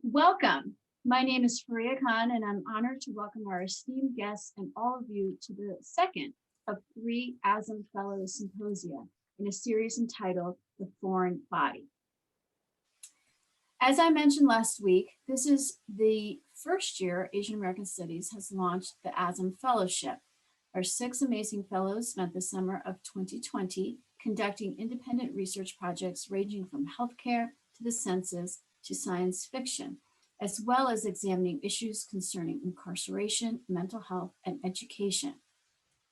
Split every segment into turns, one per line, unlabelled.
Welcome. My name is Faria Khan, and I'm honored to welcome our esteemed guests and all of you to the second of 3 ASAM Fellow Symposia in a series entitled The Foreign Body. As I mentioned last week, this is the first year Asian American Studies has launched the ASAM Fellowship. Our 6 amazing fellows spent the summer of 2020 conducting independent research projects ranging from healthcare to the census to science fiction, as well as examining issues concerning incarceration, mental health, and education.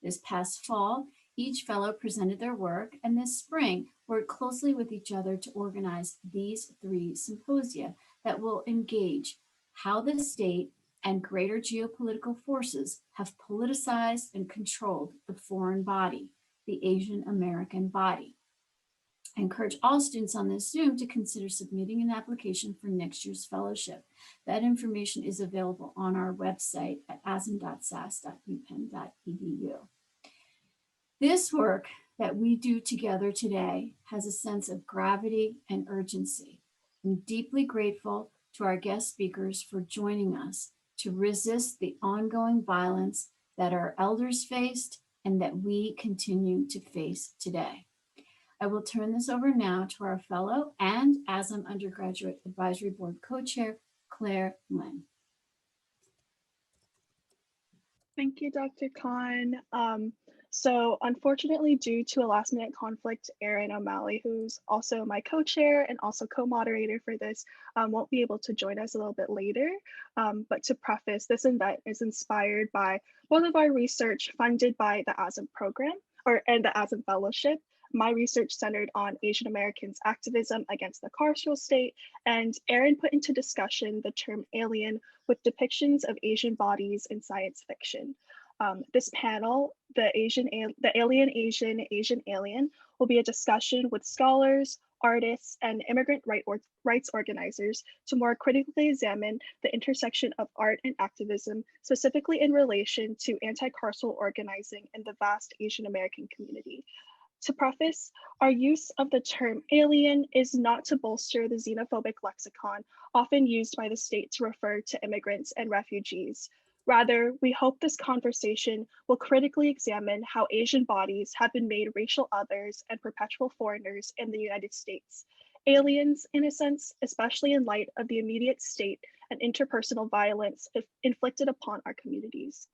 This past fall, each fellow presented their work, and this spring worked closely with each other to organize these 3 symposia that will engage how the state and greater geopolitical forces have politicized and controlled the foreign body, the Asian American body. I encourage all students on this Zoom to consider submitting an application for next year's fellowship. That information is available on our website at asam.sas.upenn.edu. This work that we do together today has a sense of gravity and urgency. I'm deeply grateful to our guest speakers for joining us to resist the ongoing violence that our elders faced and that we continue to face today. I will turn this over now to our fellow and ASAM Undergraduate Advisory Board Co-Chair, Esther Lin.
Thank you, Dr. Khan. So unfortunately, due to a last-minute conflict, Erin O'Malley, who's also my co-chair and also co-moderator for this, won't be able to join us a little bit later. But to preface, this event is inspired by both of our research funded by the ASAM program and the ASAM Fellowship. My research centered on Asian Americans' activism against the Carceral State, and Erin put into discussion the term alien with depictions of Asian bodies in science fiction. This panel, the Alien Asian, Asian Alien, will be a discussion with scholars, artists, and immigrant rights organizers to more critically examine the intersection of art and activism, specifically in relation to anti-carceral organizing in the vast Asian American community. To preface, our use of the term alien is not to bolster the xenophobic lexicon often used by the state to refer to immigrants and refugees. Rather, we hope this conversation will critically examine how Asian bodies have been made racial others and perpetual foreigners in the United States. Aliens, in a sense, especially in light of the immediate state and interpersonal violence inflicted upon our communities.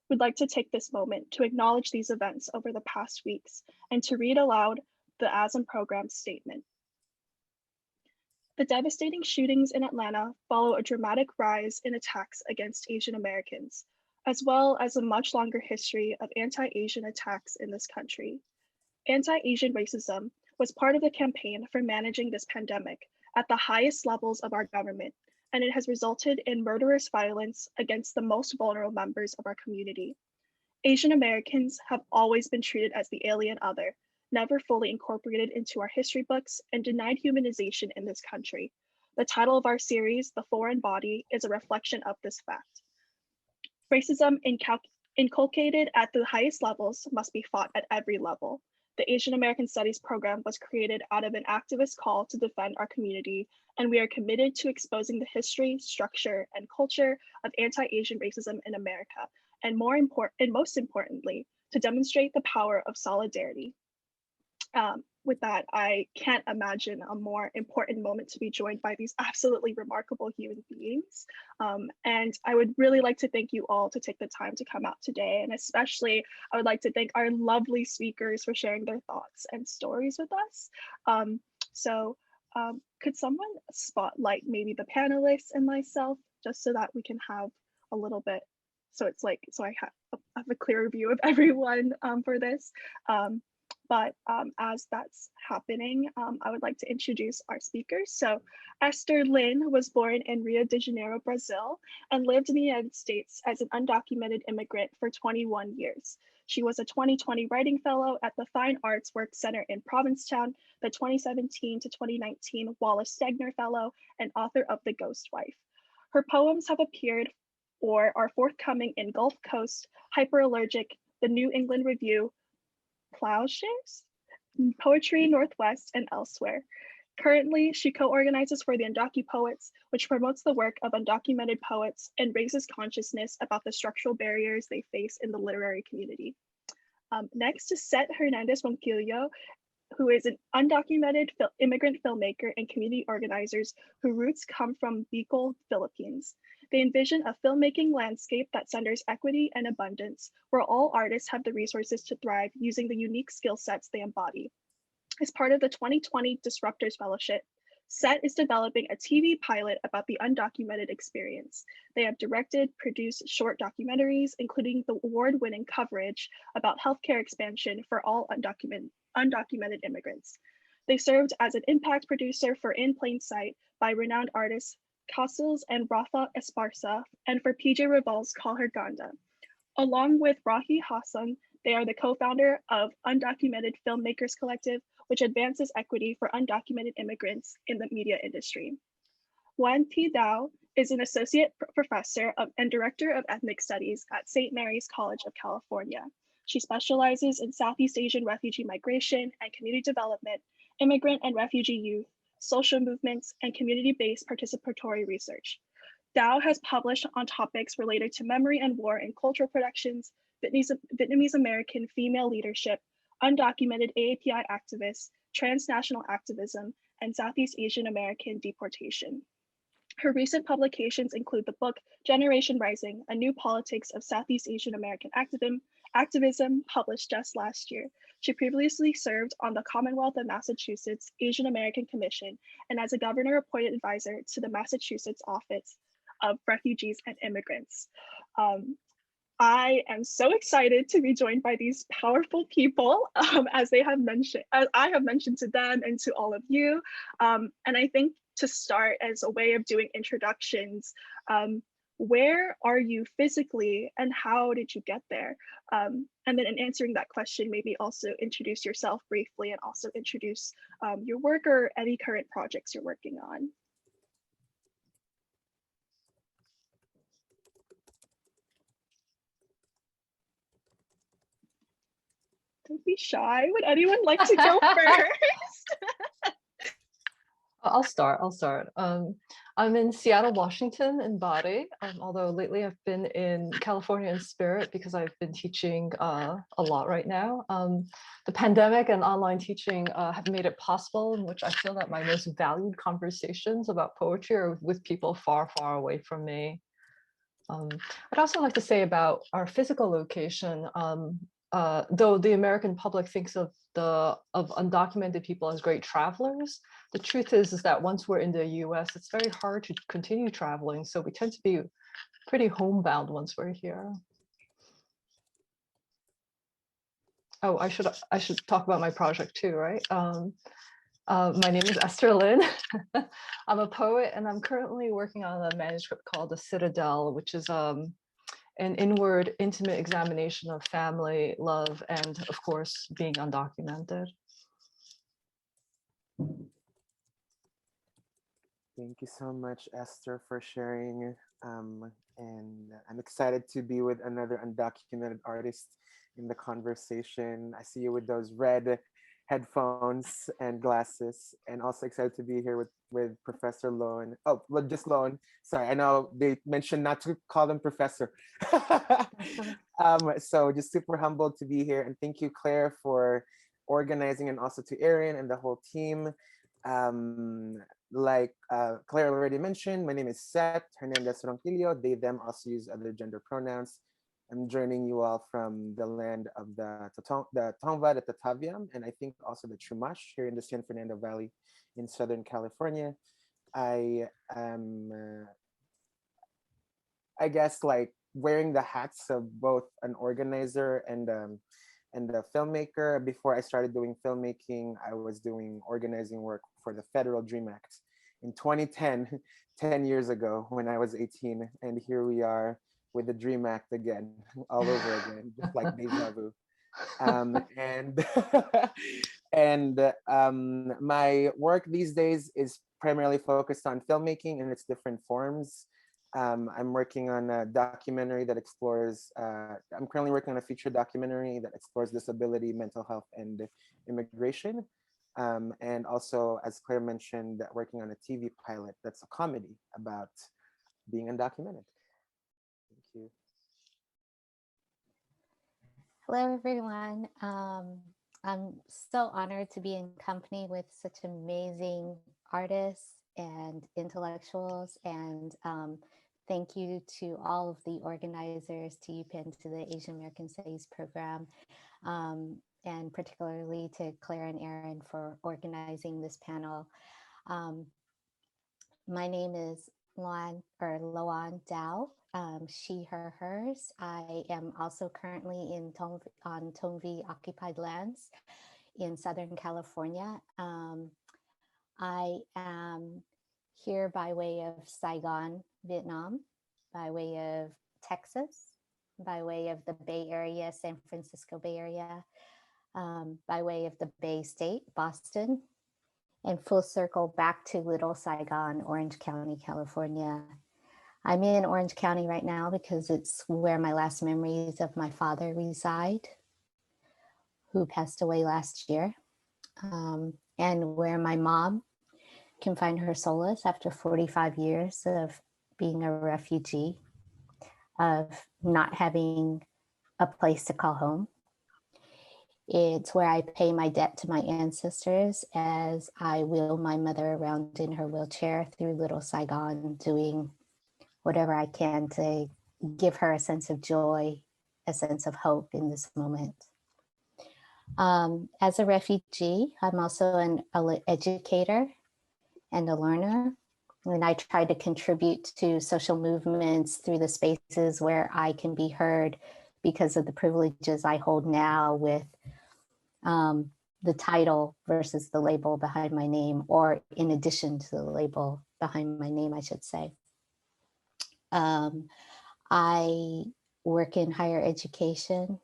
We'd like to take this moment to acknowledge these events over the past weeks and to read aloud the ASAM program statement. The devastating shootings in Atlanta follow a dramatic rise in attacks against Asian Americans, as well as a much longer history of anti-Asian attacks in this country. Anti-Asian racism was part of the campaign for managing this pandemic at the highest levels of our government, and it has resulted in murderous violence against the most vulnerable members of our community. Asian Americans have always been treated as the alien other, never fully incorporated into our history books, and denied humanization in this country. The title of our series, The Foreign Body, is a reflection of this fact. Racism inculcated at the highest levels must be fought at every level. The Asian American Studies program was created out of an activist call to defend our community, and we are committed to exposing the history, structure, and culture of anti-Asian racism in America, and most importantly, to demonstrate the power of solidarity. With that, I can't imagine a more important moment to be joined by these absolutely remarkable human beings. And I would really like to thank you all to take the time to come out today. And especially, I would like to thank our lovely speakers for sharing their thoughts and stories with us. Could someone spotlight maybe the panelists and myself, just so that we can have a little bit, so I have a clearer view of everyone for this. As that's happening, I would like to introduce our speakers. So Esther Lin was born in Rio de Janeiro, Brazil, and lived in the United States as an undocumented immigrant for 21 years. She was a 2020 Writing Fellow at the Fine Arts Work Center in Provincetown, the 2017 to 2019 Wallace Stegner Fellow, and author of The Ghost Wife. Her poems have appeared or are forthcoming in Gulf Coast, Hyperallergic, the New England Review, Ploughshares, Poetry Northwest, and elsewhere. Currently, she co-organizes for the Undocupoets, which promotes the work of undocumented poets and raises consciousness about the structural barriers they face in the literary community. Next is Seth Hernandez Rongkilyo, who is an undocumented immigrant filmmaker and community organizers whose roots come from Bicol, Philippines. They envision a filmmaking landscape that centers equity and abundance, where all artists have the resources to thrive using the unique skill sets they embody. As part of the 2020 Disruptors Fellowship, Seth is developing a TV pilot about the undocumented experience. They have directed, produced short documentaries, including the award-winning coverage about healthcare expansion for all undocumented immigrants. They served as an impact producer for In Plain Sight by renowned artists Castles and Rafa Esparza, and for PJ Revol's Call Her Ganda. Along with Rahi Hassan, they are the co-founder of Undocumented Filmmakers Collective, which advances equity for undocumented immigrants in the media industry. Juan T. Dao is an associate professor and director of ethnic studies at St. Mary's College of California. She specializes in Southeast Asian refugee migration and community development, immigrant and refugee youth, social movements, and community-based participatory research. Dao has published on topics related to memory and war in cultural productions, Vietnamese American female leadership, undocumented AAPI activists, transnational activism, and Southeast Asian American deportation. Her recent publications include the book Generation Rising, A New Politics of Southeast Asian American Activism, published just last year. She previously served on the Commonwealth of Massachusetts Asian American Commission and as a governor-appointed advisor to the Massachusetts Office of Refugees and Immigrants. I am so excited to be joined by these powerful people, as I have mentioned to them and to all of you. And I think to start, as a way of doing introductions, where are you physically and how did you get there? And then in answering that question, maybe also introduce yourself briefly and also introduce your work or any current projects you're working on. Don't be shy. Would anyone like to go first?
I'll start. I'm in Seattle, Washington in body, although lately I've been in California in spirit because I've been teaching a lot right now. The pandemic and online teaching have made it possible, in which I feel that my most valued conversations about poetry are with people far, far away from me. I'd also like to say about our physical location, though the American public thinks of undocumented people as great travelers, the truth is that once we're in the US, it's very hard to continue traveling. So we tend to be pretty homebound once we're here. Oh, I should talk about my project too, right? My name is Esther Lin. I'm a poet and I'm currently working on a manuscript called The Citadel, which is an inward, intimate examination of family, love, and of course, being undocumented.
Thank you so much, Esther, for sharing. And I'm excited to be with another undocumented artist in the conversation. I see you with those red headphones and glasses, and also excited to be here with Professor Loan. Oh, well, just Loan. Sorry, I know they mentioned not to call them professor. So just super humbled to be here, and thank you, Claire, for organizing, and also to Erin and the whole team. Like Claire already mentioned, my name is Seth Hernandez Rongkilyo. They, them also use other gender pronouns. I'm joining you all from the land of the Tongva, the Tataviam, and I think also the Chumash here in the San Fernando Valley in Southern California. I am, I guess, like wearing the hats of both an organizer and a filmmaker. Before I started doing filmmaking, I was doing organizing work for the Federal Dream Act in 2010, 10 years ago when I was 18, and here we are with the Dream Act again, all over again, just like deja vu. And my work these days is primarily focused on filmmaking in its different forms. I'm working on a documentary that explores, I'm currently working on a feature documentary that explores disability, mental health, and immigration. And also, as Claire mentioned, working on a TV pilot that's a comedy about being undocumented. Thank you.
Hello, everyone. I'm so honored to be in company with such amazing artists and intellectuals. And thank you to all of the organizers, to UPenn, to the Asian American Studies program, and particularly to Claire and Aaron for organizing this panel. My name is Loan Dao, she, her, hers. I am also currently on Tongvi occupied lands in Southern California. I am here by way of Saigon, Vietnam, by way of Texas, by way of the Bay Area, San Francisco Bay Area, by way of the Bay State, Boston, and full circle back to Little Saigon, Orange County, California. I'm in Orange County right now because it's where my last memories of my father reside, who passed away last year, and where my mom can find her solace after 45 years of being a refugee, of not having a place to call home. It's where I pay my debt to my ancestors as I wheel my mother around in her wheelchair through Little Saigon, doing whatever I can to give her a sense of joy, a sense of hope in this moment. As a refugee, I'm also an educator and a learner, and I try to contribute to social movements through the spaces where I can be heard because of the privileges I hold now with the title versus the label behind my name, or in addition to the label behind my name, I should say. I work in higher education.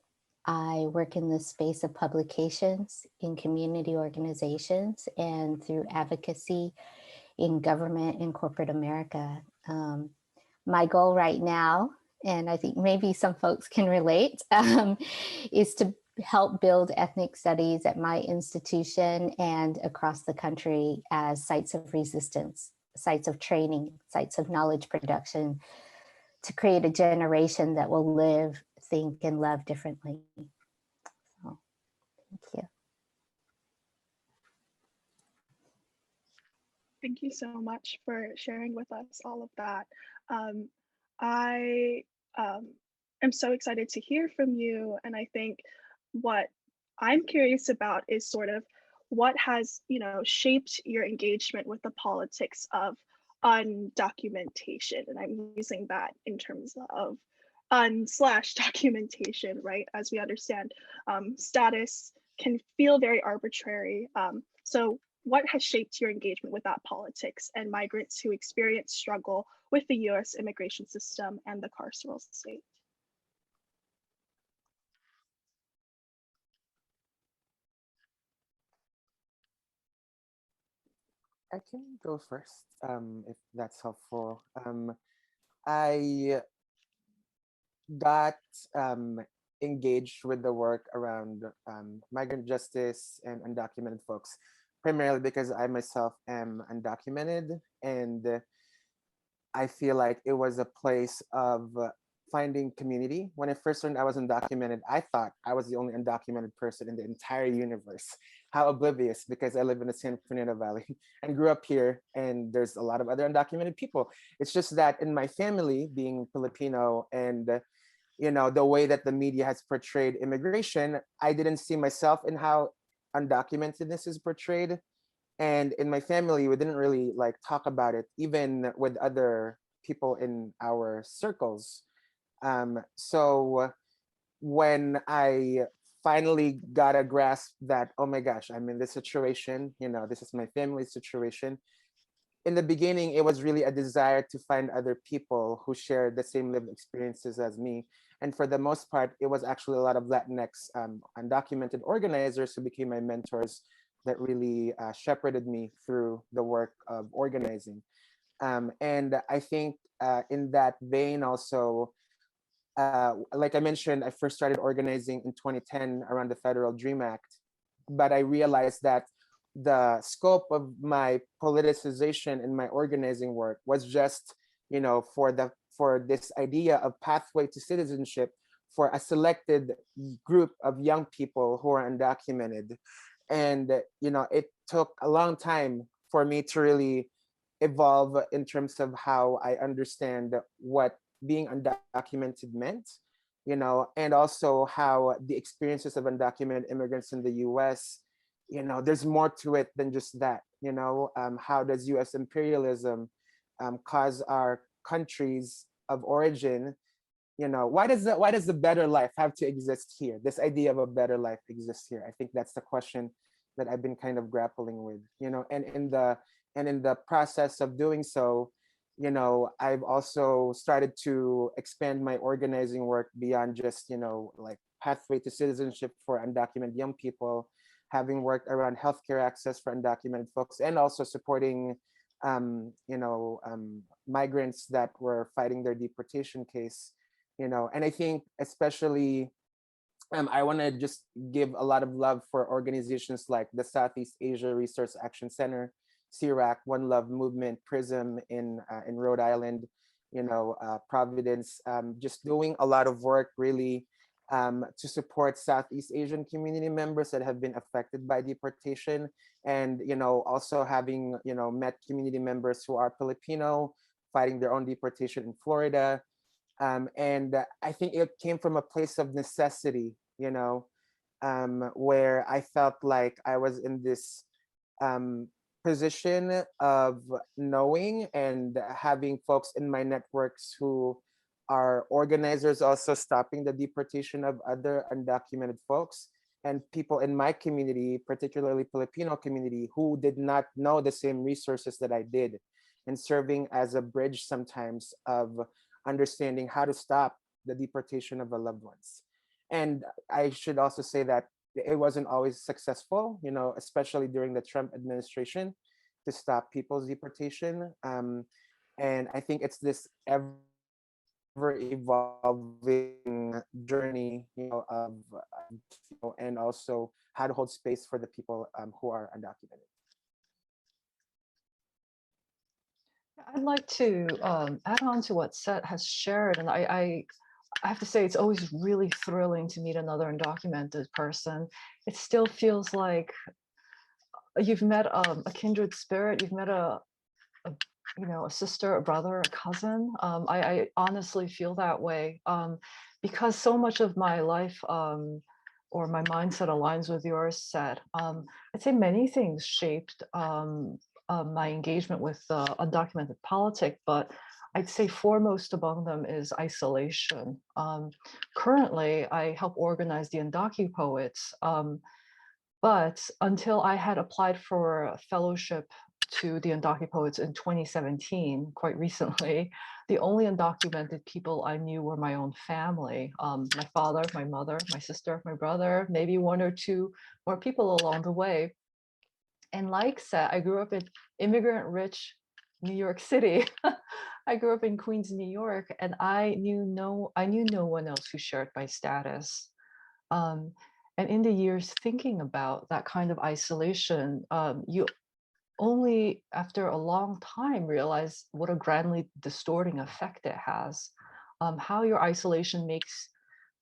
I work in the space of publications, in community organizations, and through advocacy in government and corporate America. My goal right now, and I think maybe some folks can relate, is to help build ethnic studies at my institution and across the country as sites of resistance, sites of training, sites of knowledge production, to create a generation that will live, think, and love differently. So, thank you.
Thank you so much for sharing with us all of that. I am so excited to hear from you, and I think what I'm curious about is sort of what has, shaped your engagement with the politics of undocumentation, and I'm using that in terms of /documentation, right? As we understand, status can feel very arbitrary. So what has shaped your engagement with that politics and migrants who experience struggle with the US immigration system and the carceral state?
I can go first, if that's helpful. I got engaged with the work around migrant justice and undocumented folks, primarily because I myself am undocumented, and I feel like it was a place of finding community. When I first learned I was undocumented, I thought I was the only undocumented person in the entire universe. How oblivious, because I live in the San Fernando Valley and grew up here, and there's a lot of other undocumented people. It's just that in my family, being Filipino, and the way that the media has portrayed immigration, I didn't see myself in how undocumentedness is portrayed. And in my family, we didn't really talk about it, even with other people in our circles. So when I finally got a grasp that, oh my gosh, I'm in this situation, this is my family's situation. In the beginning, it was really a desire to find other people who share the same lived experiences as me. And for the most part, it was actually a lot of Latinx undocumented organizers who became my mentors that really shepherded me through the work of organizing. And I think in that vein also, like I mentioned, I first started organizing in 2010 around the Federal Dream Act, but I realized that the scope of my politicization in my organizing work was just, for this idea of pathway to citizenship for a selected group of young people who are undocumented. And, it took a long time for me to really evolve in terms of how I understand what being undocumented meant, and also how the experiences of undocumented immigrants in the US, there's more to it than just that. How does US imperialism cause our countries of origin, why does the better life have to exist here? This idea of a better life exists here. I think that's the question that I've been kind of grappling with, and in the process of doing so, I've also started to expand my organizing work beyond just, like pathway to citizenship for undocumented young people, having worked around healthcare access for undocumented folks, and also supporting, migrants that were fighting their deportation case, and I think especially I want to just give a lot of love for organizations like the Southeast Asia Resource Action Center, CIRAC, One Love Movement, PRISM in Rhode Island, Providence, just doing a lot of work really to support Southeast Asian community members that have been affected by deportation, and also having met community members who are Filipino fighting their own deportation in Florida. And I think it came from a place of necessity, where I felt like I was in this position of knowing and having folks in my networks who are organizers, also stopping the deportation of other undocumented folks, and people in my community, particularly Filipino community, who did not know the same resources that I did, and serving as a bridge sometimes of understanding how to stop the deportation of our loved ones. And I should also say that it wasn't always successful, especially during the Trump administration, to stop people's deportation. And I think it's this ever evolving journey, and also how to hold space for the people who are undocumented.
I'd like to add on to what Seth has shared, and I have to say it's always really thrilling to meet another undocumented person. It still feels like you've met a kindred spirit. You've met a sister, a brother, a cousin. I honestly feel that way because so much of my life or my mindset aligns with yours, Seth. I'd say many things shaped my engagement with undocumented politics, but I'd say foremost among them is isolation. Currently, I help organize the Undocupoets, but until I had applied for a fellowship to the Undocupoets in 2017, quite recently, the only undocumented people I knew were my own family, my father, my mother, my sister, my brother, maybe one or two more people along the way. And like Seth, I grew up in immigrant rich New York City. I grew up in Queens, New York, and I knew no one else who shared my status. And in the years thinking about that kind of isolation, you only after a long time realize what a grandly distorting effect it has. How your isolation makes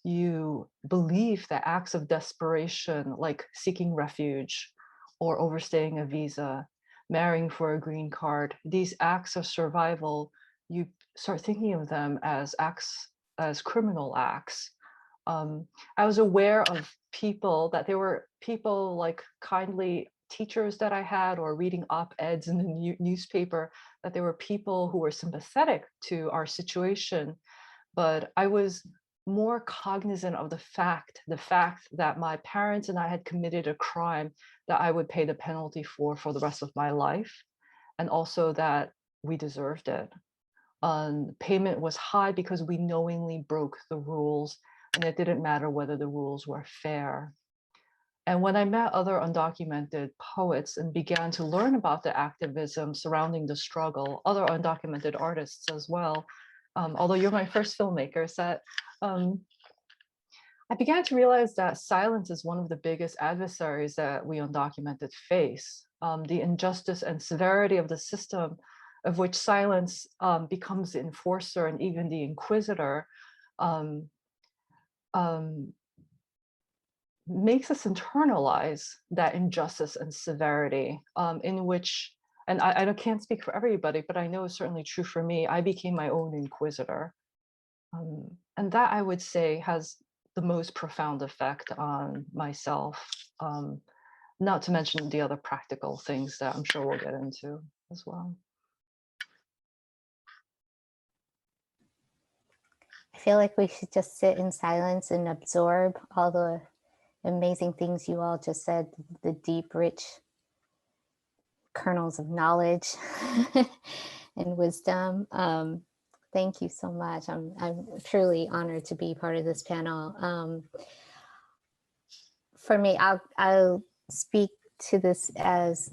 you believe that acts of desperation, like seeking refuge or overstaying a visa, marrying for a green card, these acts of survival, you start thinking of them as criminal acts. I was aware of people that there were people like kindly teachers that I had, or reading op-eds in the newspaper, that there were people who were sympathetic to our situation, but I was more cognizant of the fact that my parents and I had committed a crime that I would pay the penalty for the rest of my life, and also that we deserved it. Payment was high because we knowingly broke the rules, and it didn't matter whether the rules were fair. And when I met other undocumented poets and began to learn about the activism surrounding the struggle, other undocumented artists as well, although you're my first filmmaker, Seth, I began to realize that silence is one of the biggest adversaries that we undocumented face. The injustice and severity of the system, of which silence becomes the enforcer and even the inquisitor, um, um, makes us internalize that injustice and severity, in which, and I can't speak for everybody, but I know it's certainly true for me, I became my own inquisitor. And that, I would say, has the most profound effect on myself, not to mention the other practical things that I'm sure we'll get into as well.
I feel like we should just sit in silence and absorb all the amazing things you all just said, the deep, rich kernels of knowledge and wisdom. Thank you so much. I'm truly honored to be part of this panel. For me, I'll speak to this as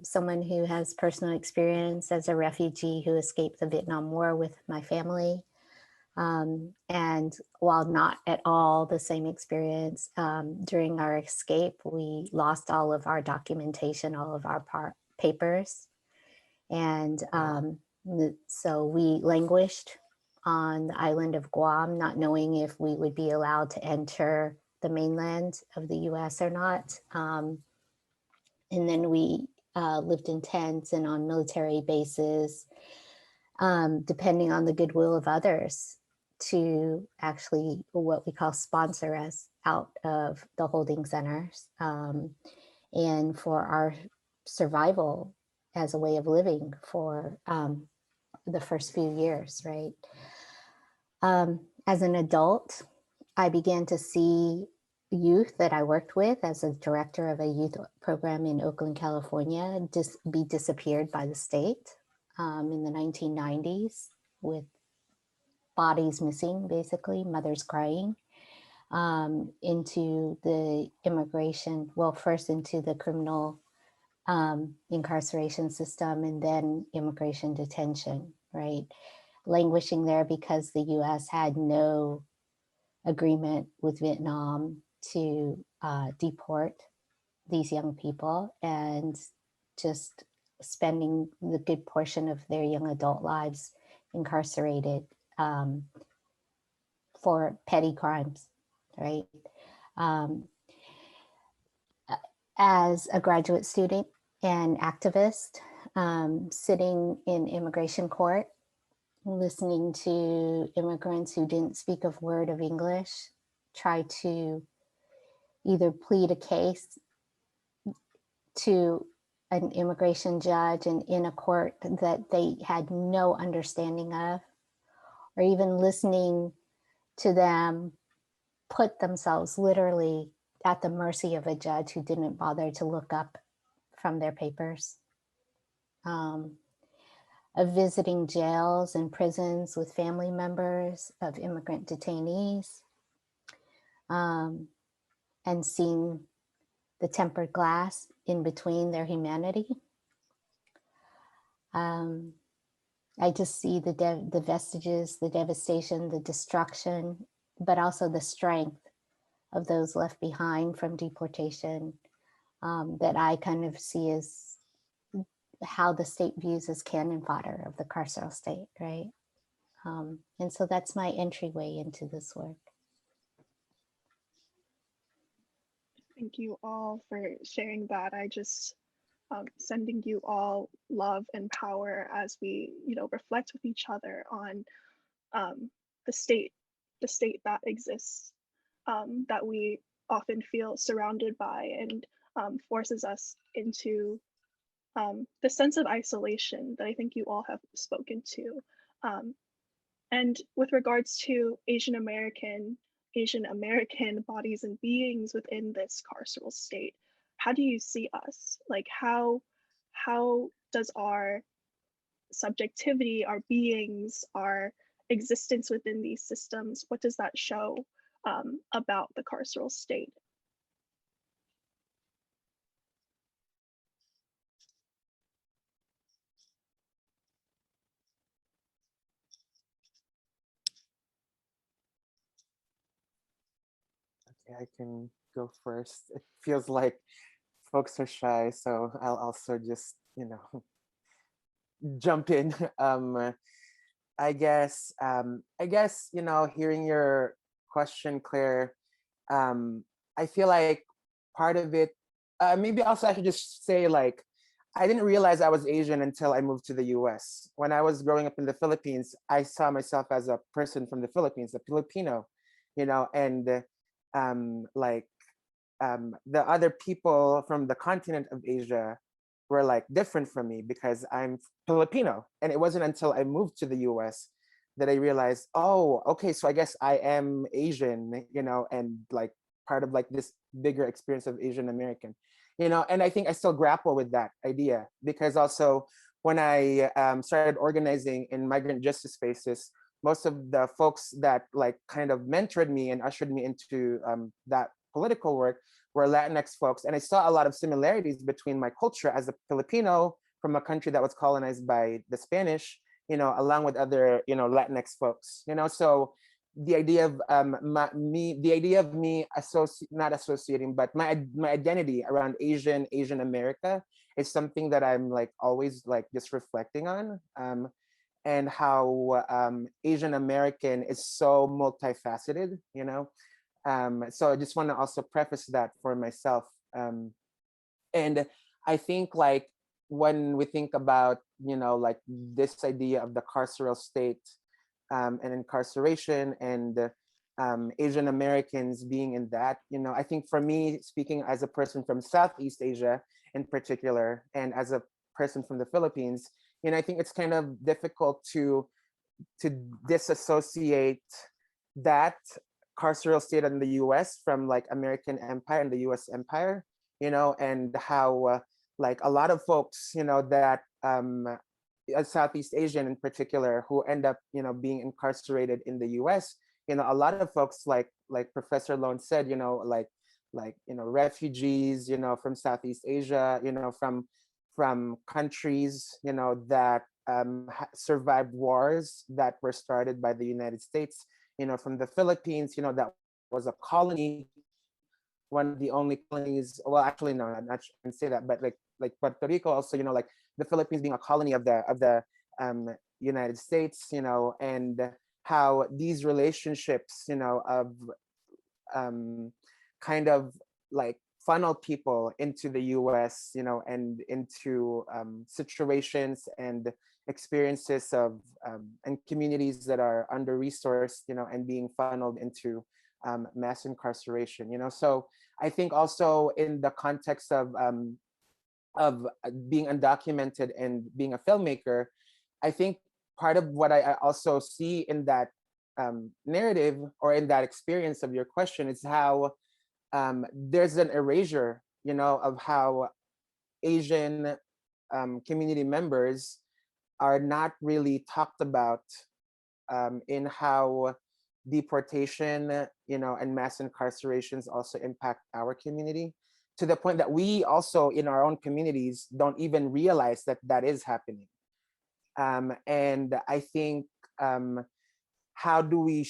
someone who has personal experience as a refugee who escaped the Vietnam War with my family. And while not at all the same experience, during our escape, we lost all of our documentation, all of our papers. And so we languished on the island of Guam, not knowing if we would be allowed to enter the mainland of the US or not. And then we lived in tents and on military bases, depending on the goodwill of others to actually what we call sponsor us out of the holding centers, and for our survival as a way of living for the first few years, right? As an adult, I began to see youth that I worked with as a director of a youth program in Oakland, California, be disappeared by the state in the 1990s, with bodies missing, basically, mothers crying, into the immigration, well, first into the criminal incarceration system and then immigration detention, right? Languishing there because the US had no agreement with Vietnam to deport these young people, and just spending the good portion of their young adult lives incarcerated for petty crimes, right? As a graduate student and activist, sitting in immigration court, listening to immigrants who didn't speak a word of English try to either plead a case to an immigration judge and in a court that they had no understanding of, or even listening to them put themselves literally at the mercy of a judge who didn't bother to look up from their papers. Of visiting jails and prisons with family members of immigrant detainees, and seeing the tempered glass in between their humanity. I just see the vestiges, the devastation, the destruction, but also the strength of those left behind from deportation, that I kind of see as how the state views as cannon fodder of the carceral state, right? And so that's my entryway into this work.
Thank you all for sharing that. I just sending you all love and power as we, reflect with each other on the state that exists, that we often feel surrounded by, and forces us into the sense of isolation that I think you all have spoken to. And with regards to Asian American bodies and beings within this carceral state, how do you see us? Like how does our subjectivity, our beings, our existence within these systems, what does that show about the carceral state?
I can go first. It feels like folks are shy, so I'll also just, jump in. I guess, hearing your question, Claire, I feel like part of it, maybe also I should just say, like, I didn't realize I was Asian until I moved to the US. When I was growing up in the Philippines, I saw myself as a person from the Philippines, a Filipino, and like the other people from the continent of Asia were like different from me because I'm Filipino. And it wasn't until I moved to the US that I realized, oh, okay, so I guess I am Asian, and like part of like this bigger experience of Asian American, and I think I still grapple with that idea because also when I started organizing in migrant justice spaces, most of the folks that like kind of mentored me and ushered me into that political work were Latinx folks. And I saw a lot of similarities between my culture as a Filipino from a country that was colonized by the Spanish, along with other, Latinx folks, so the idea of me not associating, but my identity around Asian America is something that I'm like always like just reflecting on, and how Asian American is so multifaceted, so I just want to also preface that for myself. And I think like when we think about, like this idea of the carceral state and incarceration and Asian Americans being in that, I think for me, speaking as a person from Southeast Asia in particular, and as a person from the Philippines, I think it's kind of difficult to disassociate that carceral state in the US from like American empire and the US empire, and how like a lot of folks, that Southeast Asian in particular who end up, being incarcerated in the US, a lot of folks like Professor Lone said, refugees, from Southeast Asia, from countries, that survived wars that were started by the United States, from the Philippines, that was a colony, one of the only colonies. Well, actually, no, I'm not sure I can say that, but like Puerto Rico also, like the Philippines being a colony of the United States, and how these relationships, of kind of like funnel people into the US, and into situations and experiences of and communities that are under resourced, and being funneled into mass incarceration. So I think also in the context of being undocumented and being a filmmaker, I think part of what I also see in that narrative or in that experience of your question is how there's an erasure, of how Asian community members are not really talked about in how deportation, and mass incarcerations also impact our community, to the point that we also in our own communities don't even realize that that is happening. And I think how do we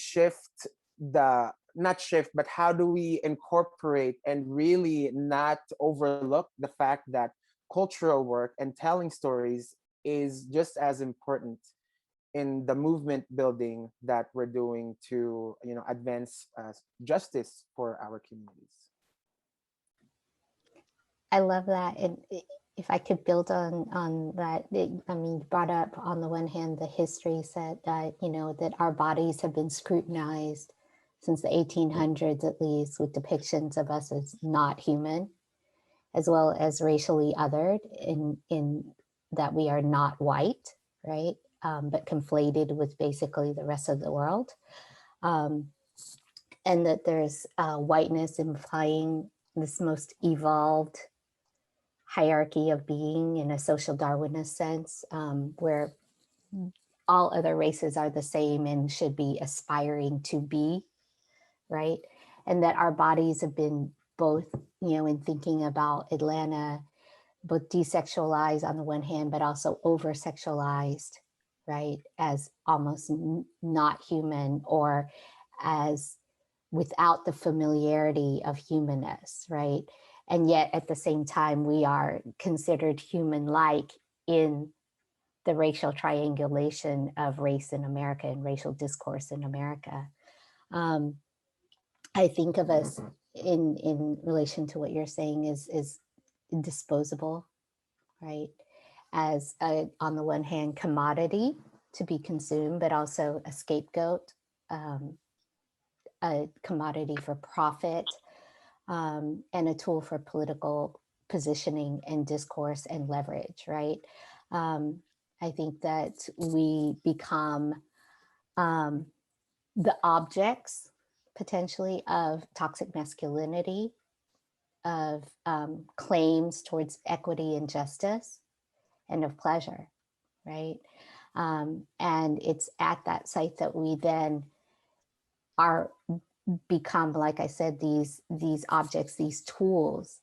but how do we incorporate and really not overlook the fact that cultural work and telling stories is just as important in the movement building that we're doing to, advance justice for our communities.
I love that. And if I could build on that, brought up on the one hand, the history said that, that our bodies have been scrutinized since the 1800s, at least, with depictions of us as not human, as well as racially othered in that we are not white, right? But conflated with basically the rest of the world. And that there's whiteness implying this most evolved hierarchy of being in a social Darwinist sense, where all other races are the same and should be aspiring to be, right? And that our bodies have been both, in thinking about Atlanta, both desexualized on the one hand, but also over-sexualized, right? As almost not human, or as without the familiarity of humanness, right? And yet at the same time, we are considered human-like in the racial triangulation of race in America and racial discourse in America. I think of us in relation to what you're saying is disposable, right? As on the one hand, commodity to be consumed, but also a scapegoat, a commodity for profit, and a tool for political positioning and discourse and leverage, right? I think that we become the objects potentially of toxic masculinity, of claims towards equity and justice, and of pleasure, right? And it's at that site that we then are become, like I said, these objects, these tools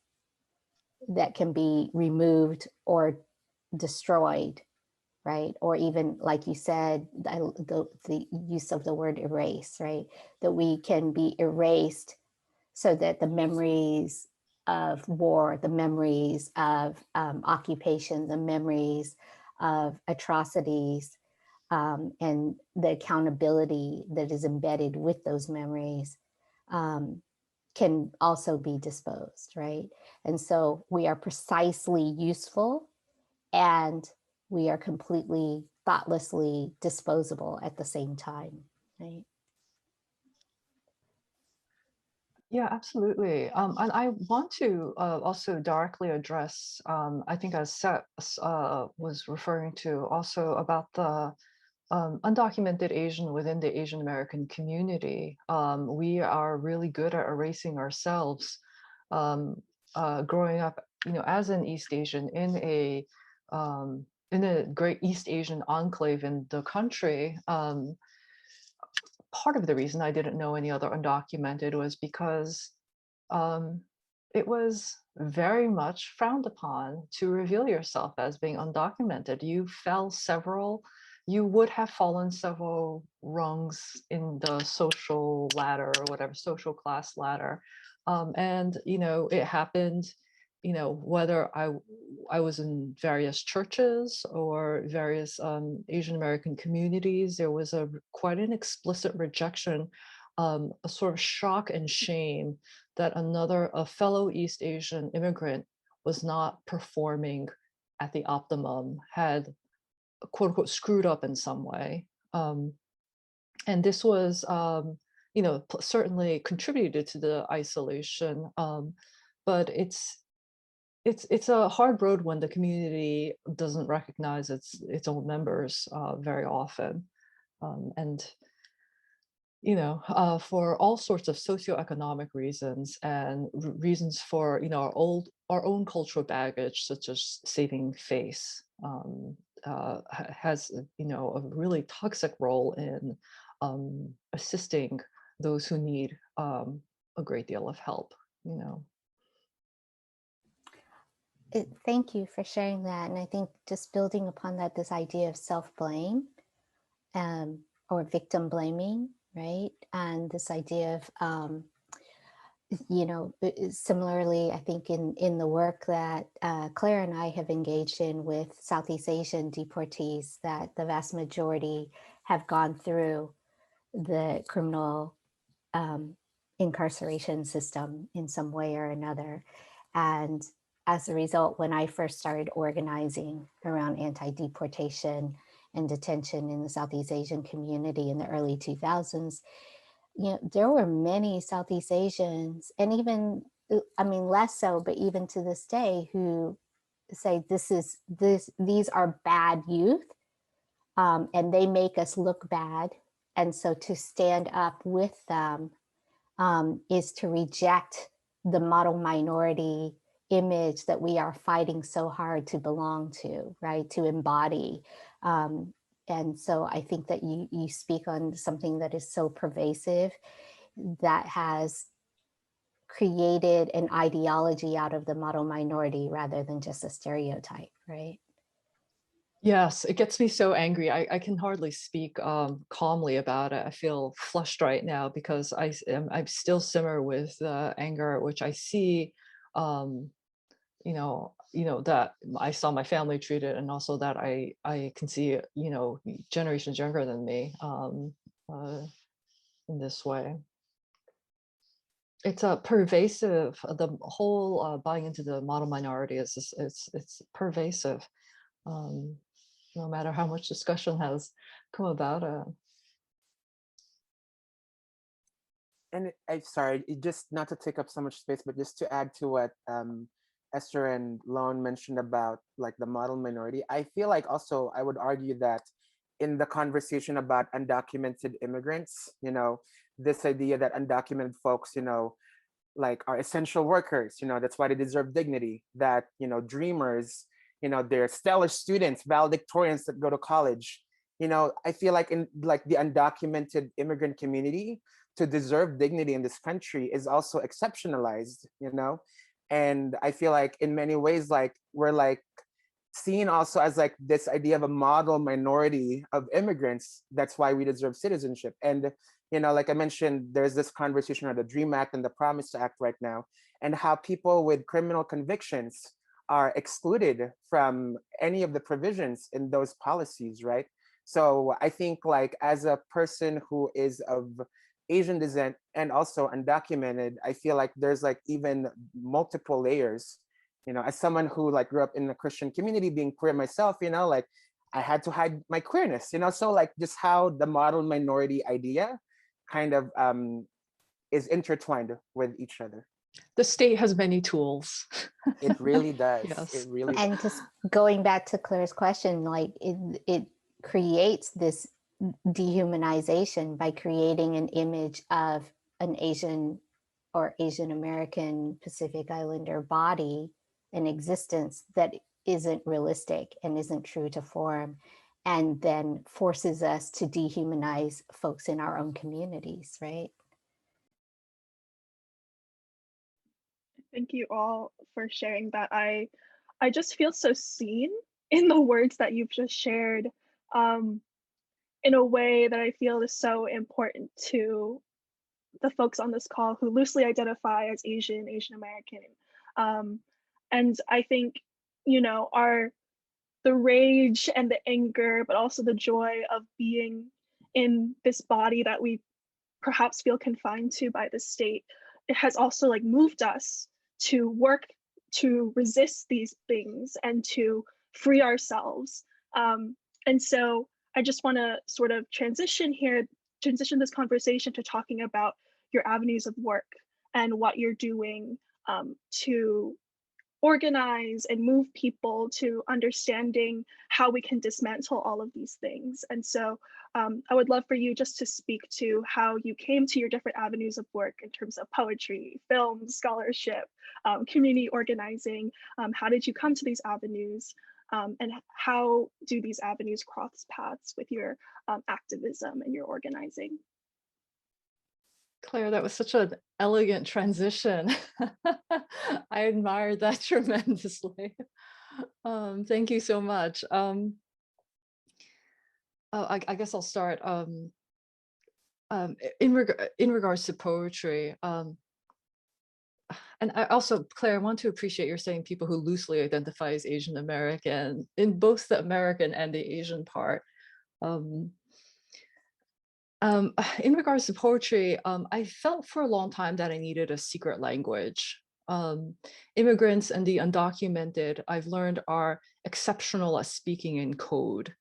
that can be removed or destroyed, right? Or even, like you said, the use of the word erase, right? That we can be erased so that the memories of war, the memories of occupation, the memories of atrocities, and the accountability that is embedded with those memories can also be disposed, right? And so we are precisely useful and we are completely thoughtlessly disposable at the same time, right?
Yeah, absolutely. And I want to also directly address, I think as Seth was referring to, also about the undocumented Asian within the Asian American community. We are really good at erasing ourselves. Growing up, as an East Asian in a great East Asian enclave in the country, part of the reason I didn't know any other undocumented was because it was very much frowned upon to reveal yourself as being undocumented. You would have fallen several rungs in the social ladder or whatever, social class ladder. And, it happened, whether I was in various churches or various Asian American communities, there was quite an explicit rejection, a sort of shock and shame that a fellow East Asian immigrant was not performing at the optimum, had quote unquote screwed up in some way. And this was, certainly contributed to the isolation, but it's a hard road when the community doesn't recognize its own members very often. And for all sorts of socioeconomic reasons and reasons for our own cultural baggage, such as saving face, has a really toxic role in assisting those who need a great deal of help.
Thank you for sharing that. And I think just building upon that, this idea of self-blame or victim blaming, right? And this idea of, similarly, I think in the work that Claire and I have engaged in with Southeast Asian deportees, that the vast majority have gone through the criminal incarceration system in some way or another. And as a result, when I first started organizing around anti-deportation and detention in the Southeast Asian community in the early 2000s, there were many Southeast Asians, and even, less so, but even to this day, who say these are bad youth, and they make us look bad. And so to stand up with them is to reject the model minority image that we are fighting so hard to belong to, right? To embody. And so I think that you speak on something that is so pervasive, that has created an ideology out of the model minority rather than just a stereotype, right?
Yes, it gets me so angry. I can hardly speak calmly about it. I feel flushed right now because I still simmer with the anger at which I see, um, that I saw my family treated, and also that I can see, generations younger than me in this way. It's a pervasive. The whole buying into the model minority is it's pervasive. Um, no matter how much discussion has come about it.
And I'm sorry, just not to take up so much space, but just to add to what Esther and Lon mentioned about like the model minority, I feel like also I would argue that in the conversation about undocumented immigrants, this idea that undocumented folks, like are essential workers, that's why they deserve dignity, that, dreamers, they're stellar students, valedictorians that go to college. I feel like in like the undocumented immigrant community, to deserve dignity in this country is also exceptionalized, and I feel like in many ways, like we're like seen also as like this idea of a model minority of immigrants. That's why we deserve citizenship. And like I mentioned, there's this conversation on the Dream Act and the Promise Act right now, and how people with criminal convictions are excluded from any of the provisions in those policies, right? So I think like as a person who is of Asian descent and also undocumented, I feel like there's like even multiple layers. As someone who like grew up in a Christian community, being queer myself, like I had to hide my queerness, so like just how the model minority idea kind of is intertwined with each other.
The state has many tools.
It really does.
Yes.
It really
And just going back to Claire's question, like it creates this dehumanization by creating an image of an Asian or Asian American Pacific Islander body, an existence that isn't realistic and isn't true to form, and then forces us to dehumanize folks in our own communities, right?
Thank you all for sharing that. I just feel so seen in the words that you've just shared, in a way that I feel is so important to the folks on this call who loosely identify as Asian, Asian American. And I think, the rage and the anger, but also the joy of being in this body that we perhaps feel confined to by the state, it has also like moved us to work to resist these things and to free ourselves. And so I just want to sort of transition this conversation to talking about your avenues of work and what you're doing to organize and move people to understanding how we can dismantle all of these things. And so I would love for you just to speak to how you came to your different avenues of work in terms of poetry, film, scholarship, community organizing. How did you come to these avenues? And how do these avenues cross paths with your activism and your organizing?
Claire, that was such an elegant transition. I admired that tremendously. Thank you so much. I guess I'll start. In regards to poetry, and I also, Claire, I want to appreciate your saying people who loosely identify as Asian American in both the American and the Asian part. In regards to poetry, I felt for a long time that I needed a secret language. Immigrants and the undocumented, I've learned, are exceptional at speaking in code.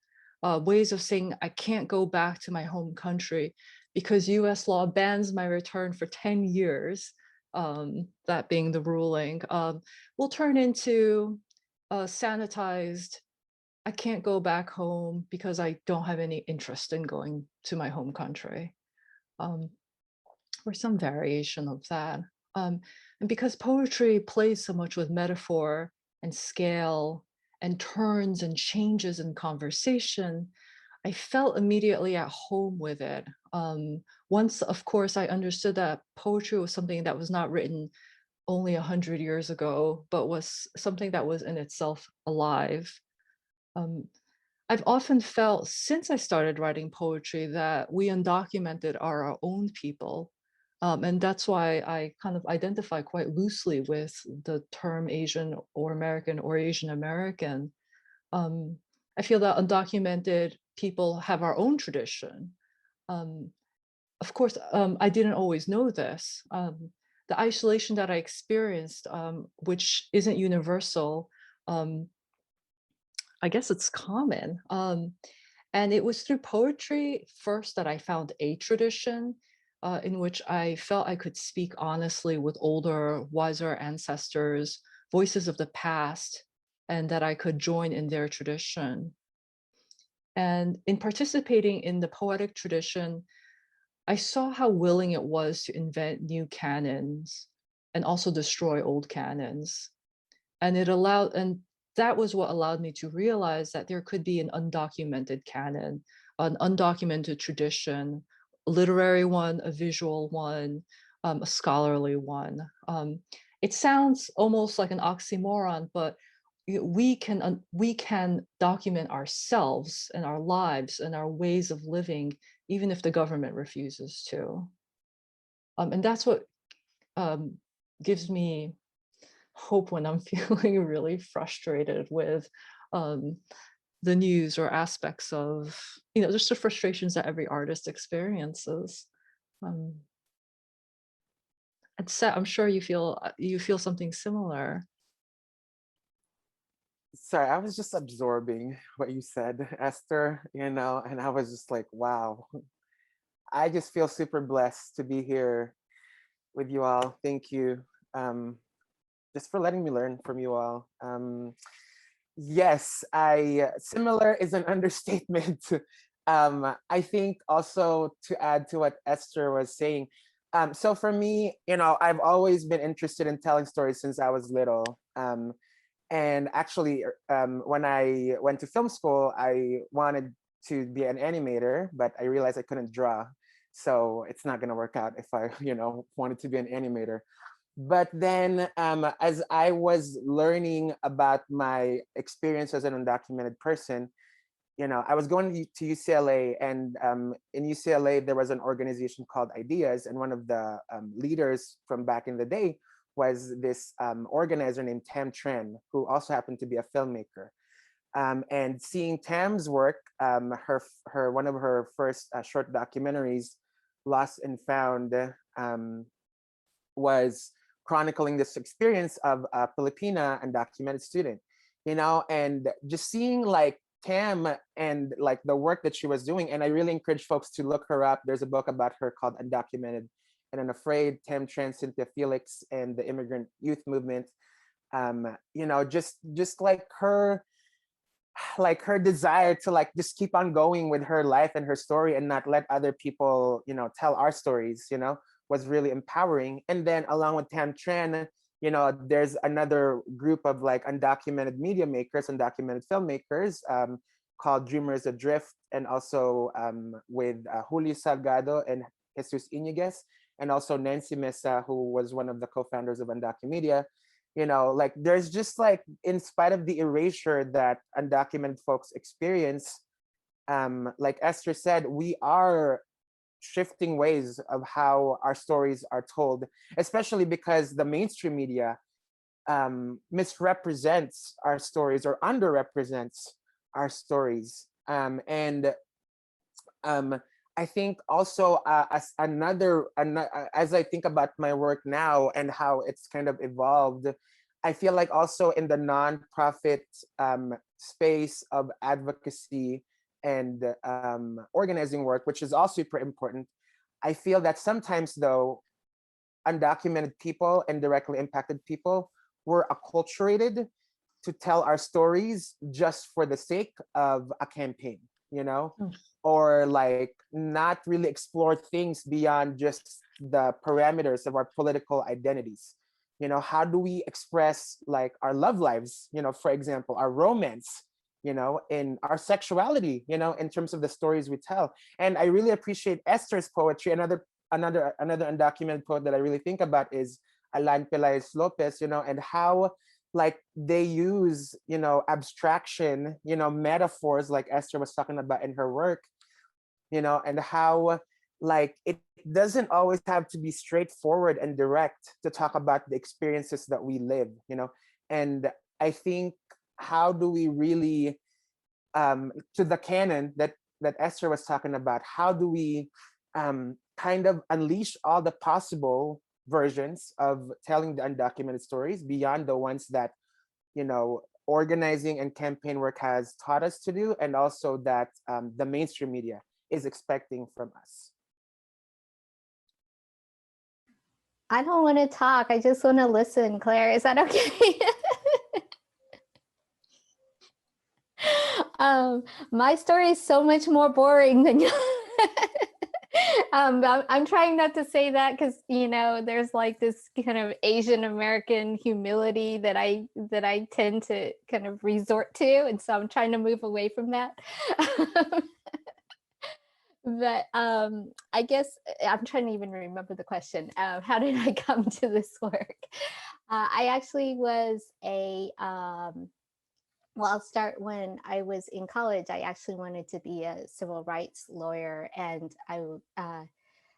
Ways of saying, I can't go back to my home country because US law bans my return for 10 years, that being the ruling, will turn into sanitized, I can't go back home because I don't have any interest in going to my home country, or some variation of that. And because poetry plays so much with metaphor and scale and turns and changes in conversation, I felt immediately at home with it. Once, of course, I understood that poetry was something that was not written only 100 years ago, but was something that was in itself alive. I've often felt since I started writing poetry that we undocumented are our own people. And that's why I kind of identify quite loosely with the term Asian or American or Asian American. I feel that undocumented people have our own tradition. Um, of course, I didn't always know this. The isolation that I experienced, which isn't universal, I guess it's common. And it was through poetry first that I found a tradition in which I felt I could speak honestly with older, wiser ancestors, voices of the past, and that I could join in their tradition. And in participating in the poetic tradition, I saw how willing it was to invent new canons and also destroy old canons. And that was what allowed me to realize that there could be an undocumented canon, an undocumented tradition, a literary one, a visual one, a scholarly one. It sounds almost like an oxymoron, but we can document ourselves and our lives and our ways of living, even if the government refuses to. And that's what gives me hope when I'm feeling really frustrated with the news or aspects of, just the frustrations that every artist experiences. And Seth, I'm sure you feel something similar.
Sorry, I was just absorbing what you said, Esther, and I was just like, wow. I just feel super blessed to be here with you all. Thank you. Just for letting me learn from you all. Yes, similar is an understatement. I think also to add to what Esther was saying. So for me, I've always been interested in telling stories since I was little. And actually, when I went to film school, I wanted to be an animator, but I realized I couldn't draw. So it's not gonna work out if I, wanted to be an animator. But then as I was learning about my experience as an undocumented person, I was going to UCLA, and in UCLA, there was an organization called Ideas, and one of the leaders from back in the day was this organizer named Tam Tran, who also happened to be a filmmaker. And seeing Tam's work, her one of her first short documentaries, Lost and Found, was chronicling this experience of a Filipina undocumented student, and just seeing like Tam and like the work that she was doing. And I really encourage folks to look her up. There's a book about her called Undocumented and Unafraid, Tam Tran, Cynthia Felix, and the immigrant youth movement. Just like her desire to like just keep on going with her life and her story and not let other people, tell our stories, was really empowering. And then along with Tam Tran, there's another group of like undocumented media makers, undocumented filmmakers called Dreamers Adrift, and also with Julio Salgado and Jesus Iñiguez, and also Nancy Mesa, who was one of the co-founders of Undocumedia. Like there's just like, in spite of the erasure that undocumented folks experience, like Esther said, we are shifting ways of how our stories are told, especially because the mainstream media misrepresents our stories or underrepresents our stories. And I think also as as I think about my work now and how it's kind of evolved, I feel like also in the nonprofit space of advocacy and organizing work, which is all super important, I feel that sometimes though, undocumented people and directly impacted people were acculturated to tell our stories just for the sake of a campaign, or like not really explore things beyond just the parameters of our political identities. How do we express like our love lives, for example, our romance, in our sexuality, in terms of the stories we tell. And I really appreciate Esther's poetry. Another undocumented poet that I really think about is Alan Pelaez Lopez, and how like they use, abstraction, metaphors like Esther was talking about in her work, and how like it doesn't always have to be straightforward and direct to talk about the experiences that we live, and I think, how do we really, to the canon that Esther was talking about, how do we kind of unleash all the possible versions of telling the undocumented stories beyond the ones that, organizing and campaign work has taught us to do, and also that the mainstream media is expecting from us.
I don't want to talk. I just want to listen, Claire. Is that okay? My story is so much more boring than yours. I'm trying not to say that because, there's like this kind of Asian American humility that I tend to kind of resort to. And so I'm trying to move away from that. But I guess I'm trying to even remember the question. How did I come to this work? I actually was well, I'll start when I was in college. I actually wanted to be a civil rights lawyer, and I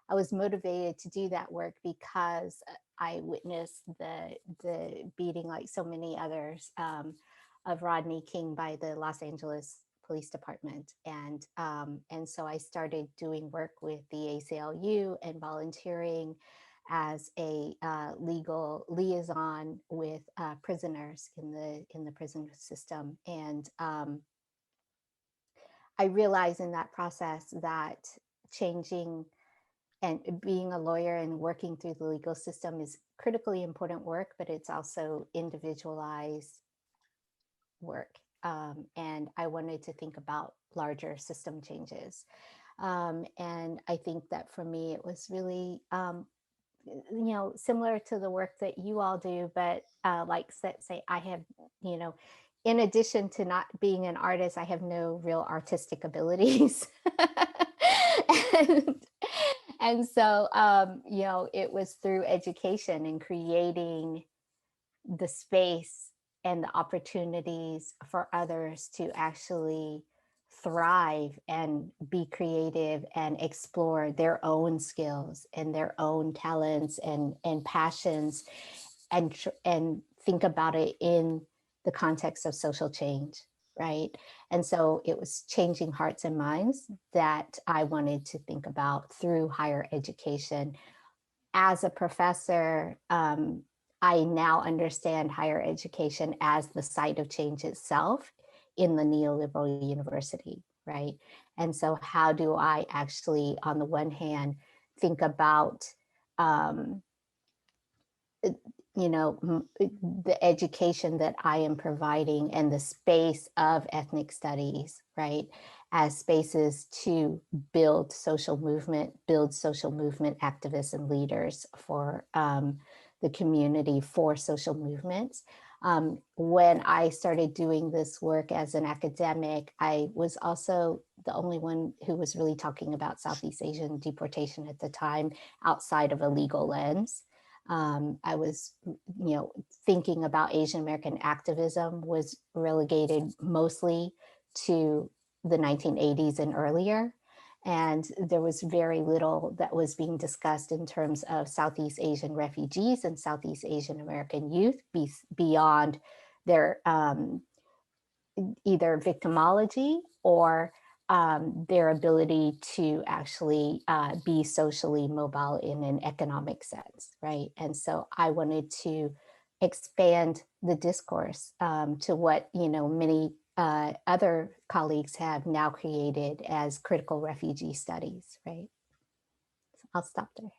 was motivated to do that work because I witnessed the beating, like so many others, of Rodney King by the Los Angeles Police Department, and so I started doing work with the ACLU and volunteering as a legal liaison with prisoners in the prison system. And I realized in that process that changing and being a lawyer and working through the legal system is critically important work, but it's also individualized work. And I wanted to think about larger system changes. And I think that for me, it was really similar to the work that you all do, but like say I have, in addition to not being an artist, I have no real artistic abilities. and so, it was through education and creating the space and the opportunities for others to actually thrive and be creative and explore their own skills and their own talents and passions, and think about it in the context of social change, right? And so it was changing hearts and minds that I wanted to think about through higher education. As a professor, I now understand higher education as the site of change itself in the neoliberal university, right? And so how do I actually, on the one hand, think about, the education that I am providing and the space of ethnic studies, right, as spaces to build social movement activists and leaders for the community, for social movements. When I started doing this work as an academic, I was also the only one who was really talking about Southeast Asian deportation at the time outside of a legal lens. I was, thinking about Asian American activism was relegated mostly to the 1980s and earlier. And there was very little that was being discussed in terms of Southeast Asian refugees and Southeast Asian American youth beyond their either victimology or their ability to actually be socially mobile in an economic sense, right? And so I wanted to expand the discourse to what many other colleagues have now created as critical refugee studies, right? So I'll stop there.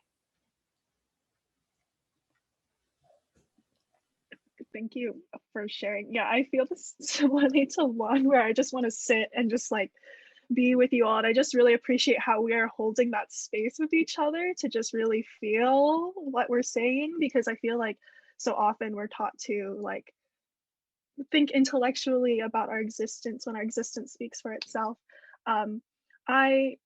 Thank you for sharing. Yeah, I feel this similarly to Lon, where I just want to sit and just like be with you all. And I just really appreciate how we are holding that space with each other to just really feel what we're saying, because I feel like so often we're taught to like think intellectually about our existence when our existence speaks for itself. I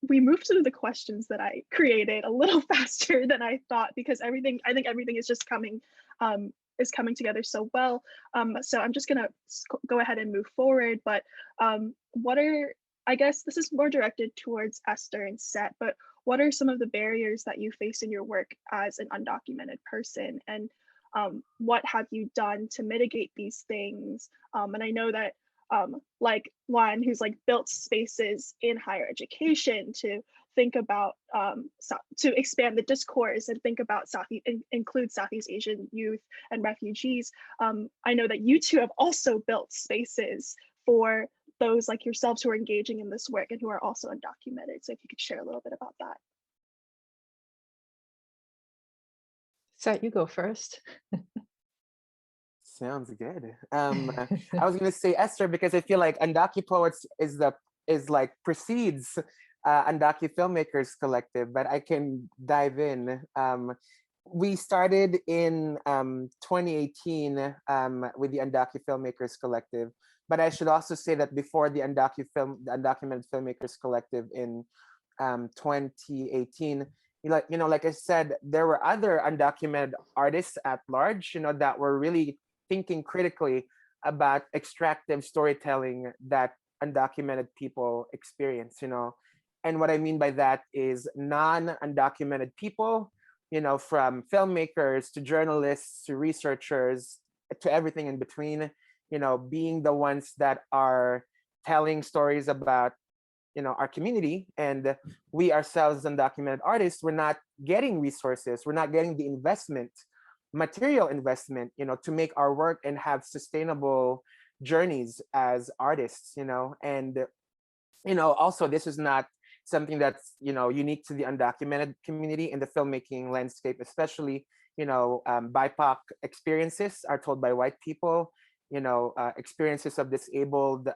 we moved through the questions that I created a little faster than I thought, because I think everything is just coming together so well. So I'm just gonna go ahead and move forward. But what are, I guess this is more directed towards Esther and Seth, but what are some of the barriers that you face in your work as an undocumented person? And what have you done to mitigate these things? And I know that like Juan, who's like built spaces in higher education to think about to expand the discourse and think about include Southeast Asian youth and refugees. I know that you two have also built spaces for those like yourselves who are engaging in this work and who are also undocumented. So if you could share a little bit about that.
Seth, you go first.
Sounds good. I was gonna say Esther because I feel like Undocupoets is like precedes Undocu Filmmakers Collective, but I can dive in. We started in 2018 with the Undocu Filmmakers Collective, but I should also say that before the Undocumented Filmmakers Collective in 2018, like I said, there were other undocumented artists at large, that were really thinking critically about extractive storytelling that undocumented people experience, And what I mean by that is non-undocumented people, from filmmakers to journalists to researchers to everything in between, being the ones that are telling stories about, our community. And we ourselves, undocumented artists, we're not getting resources, we're not getting the material investment, to make our work and have sustainable journeys as artists, And, also this is not something that's, unique to the undocumented community in the filmmaking landscape, especially, BIPOC experiences are told by white people, experiences of disabled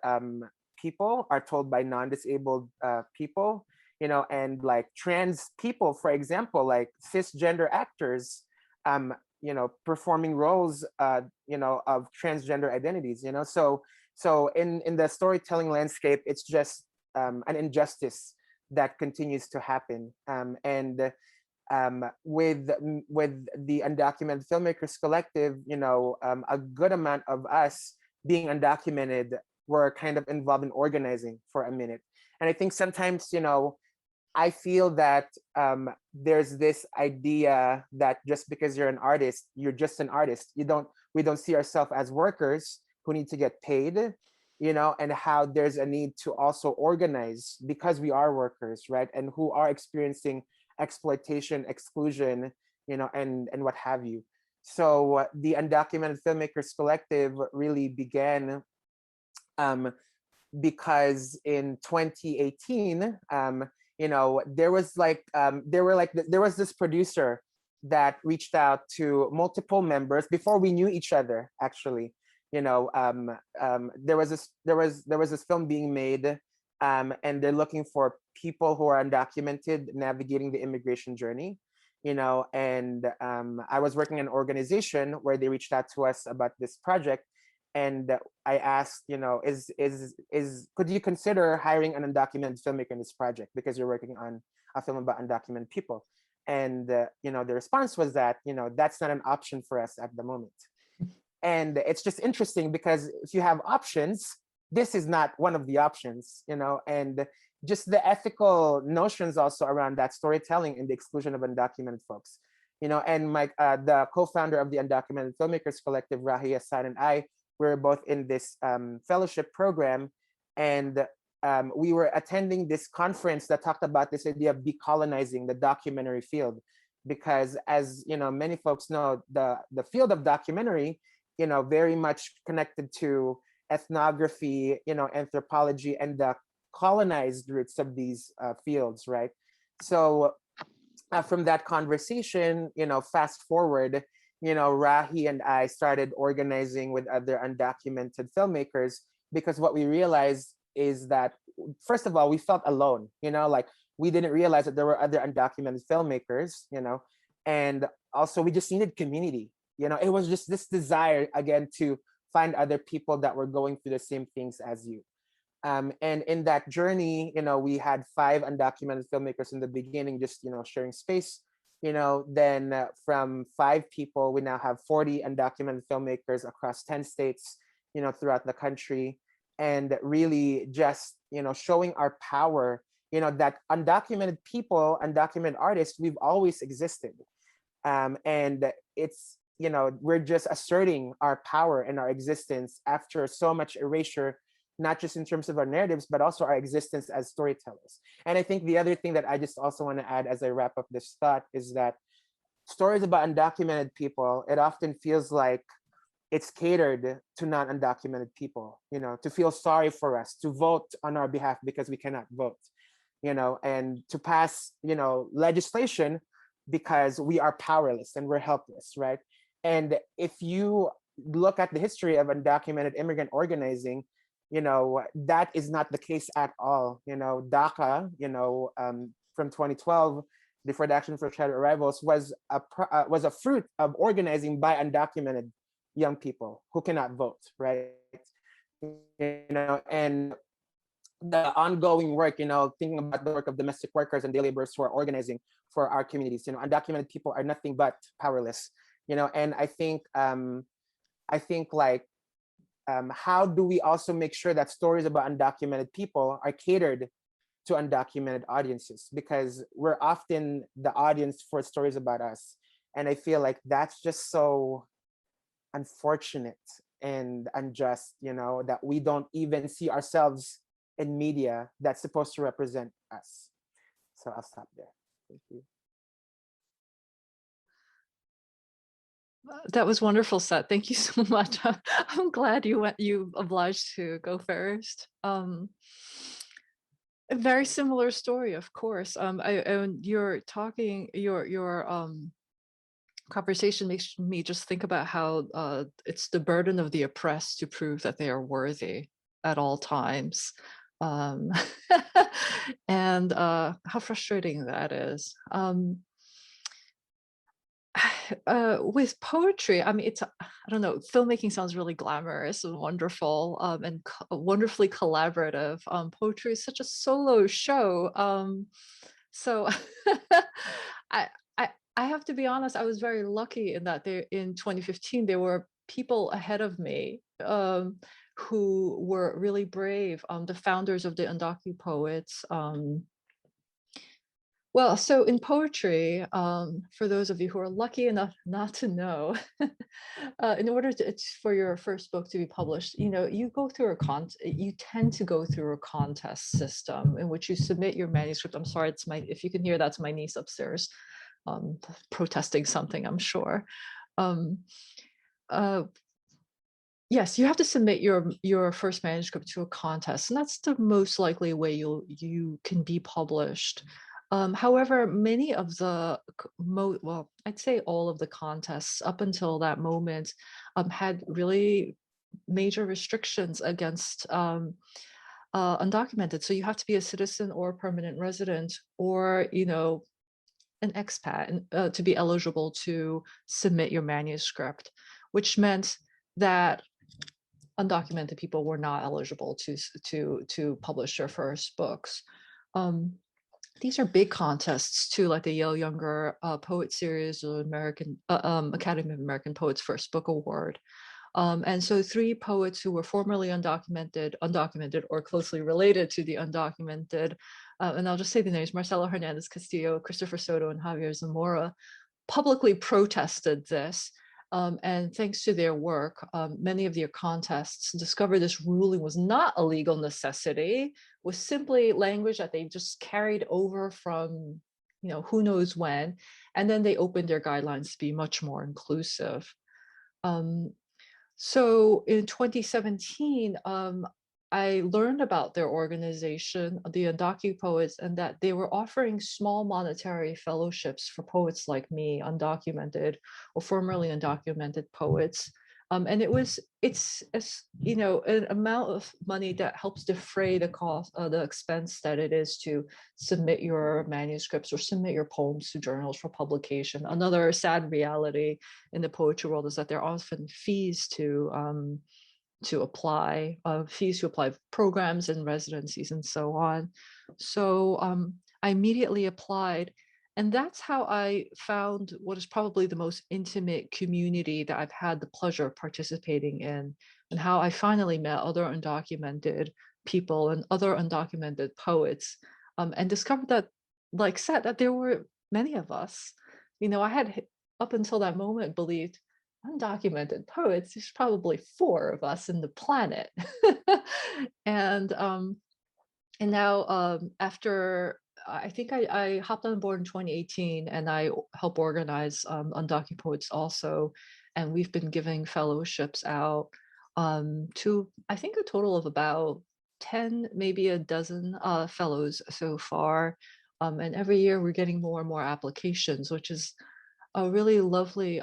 people are told by non-disabled people, and like trans people, for example, like cisgender actors, performing roles, of transgender identities, So in the storytelling landscape, it's just an injustice that continues to happen. And with the Undocumented Filmmakers Collective, a good amount of us being undocumented were kind of involved in organizing for a minute. And I think sometimes, I feel that there's this idea that just because you're an artist, you're just an artist. We don't see ourselves as workers who need to get paid, and how there's a need to also organize because we are workers, right? And who are experiencing exploitation, exclusion, and what have you. So the Undocumented Filmmakers Collective really began because in 2018, there was this producer that reached out to multiple members before we knew each other. Actually, there was this film being made, and they're looking for people who are undocumented navigating the immigration journey. And I was working in an organization where they reached out to us about this project. And I asked, could you consider hiring an undocumented filmmaker in this project because you're working on a film about undocumented people? And the response was that that's not an option for us at the moment. And it's just interesting because if you have options, this is not one of the options, and just the ethical notions also around that storytelling and the exclusion of undocumented folks, and the co-founder of the Undocumented Filmmakers Collective, Rahi Hassan, and I, we were both in this fellowship program, and we were attending this conference that talked about this idea of decolonizing the documentary field, because as many folks know, the field of documentary, very much connected to ethnography, anthropology, and the colonized roots of these fields, right? So from that conversation, fast forward, Rahi and I started organizing with other undocumented filmmakers, because what we realized is that, first of all, we felt alone, like we didn't realize that there were other undocumented filmmakers, and also we just needed community. It was just this desire, again, to find other people that were going through the same things as you. And in that journey, we had 5 undocumented filmmakers in the beginning, just, sharing space. Then from 5 people, we now have 40 undocumented filmmakers across 10 states, throughout the country. And really just, showing our power, that undocumented people, undocumented artists, we've always existed. And it's, we're just asserting our power and our existence after so much erasure, not just in terms of our narratives, but also our existence as storytellers. And I think the other thing that I just also want to add as I wrap up this thought is that stories about undocumented people, it often feels like it's catered to non-undocumented people, to feel sorry for us, to vote on our behalf because we cannot vote, and to pass, legislation because we are powerless and we're helpless, right? And if you look at the history of undocumented immigrant organizing, that is not the case at all. DACA, from 2012, Deferred Action for Child Arrivals, was a fruit of organizing by undocumented young people who cannot vote, right? And the ongoing work, thinking about the work of domestic workers and day laborers who are organizing for our communities. Undocumented people are nothing but powerless. And I think like, how do we also make sure that stories about undocumented people are catered to undocumented audiences? Because we're often the audience for stories about us. And I feel like that's just so unfortunate and unjust, that we don't even see ourselves in media that's supposed to represent us. So I'll stop there. Thank you.
That was wonderful, Seth. Thank you so much. I'm glad you obliged to go first. A very similar story, of course. And you're talking, your conversation makes me just think about how it's the burden of the oppressed to prove that they are worthy at all times. And how frustrating that is. With poetry, I mean, I don't know, filmmaking sounds really glamorous and wonderful, and wonderfully collaborative. Poetry is such a solo show. So I, I have to be honest, I was very lucky in that in 2015, there were people ahead of me who were really brave, the founders of the Undocupoets. Well, so in poetry, for those of you who are lucky enough not to know, in order for your first book to be published, you go through you tend to go through a contest system in which you submit your manuscript. I'm sorry, if you can hear, that's my niece upstairs protesting something, I'm sure. Yes, you have to submit your first manuscript to a contest, and that's the most likely way you can be published. However, many of well, I'd say all of the contests up until that moment had really major restrictions against undocumented. So you have to be a citizen or a permanent resident or, an expat to be eligible to submit your manuscript, which meant that undocumented people were not eligible to publish their first books. These are big contests too, like the Yale Younger Poet Series or American Academy of American Poets First Book Award. And so 3 poets who were formerly undocumented or closely related to the undocumented, and I'll just say the names, Marcelo Hernandez Castillo, Christopher Soto, and Javier Zamora, publicly protested this. And thanks to their work, many of their contests discovered this ruling was not a legal necessity, was simply language that they just carried over from, who knows when, and then they opened their guidelines to be much more inclusive. So in 2017, I learned about their organization, the Undocupoets, and that they were offering small monetary fellowships for poets like me, undocumented or formerly undocumented poets. And it's an amount of money that helps defray the cost, the expense that it is to submit your manuscripts or submit your poems to journals for publication. Another sad reality in the poetry world is that there are often fees to to apply, fees to apply programs and residencies and so on. So I immediately applied. And that's how I found what is probably the most intimate community that I've had the pleasure of participating in, and how I finally met other undocumented people and other undocumented poets, and discovered that, like Seth, that there were many of us. I had up until that moment believed undocumented poets, there's probably 4 of us in the planet. and now after I think I hopped on board in 2018, and I help organize Undocupoets also, and we've been giving fellowships out to I think a total of about 10, maybe a dozen fellows so far, and every year we're getting more and more applications, which is a really lovely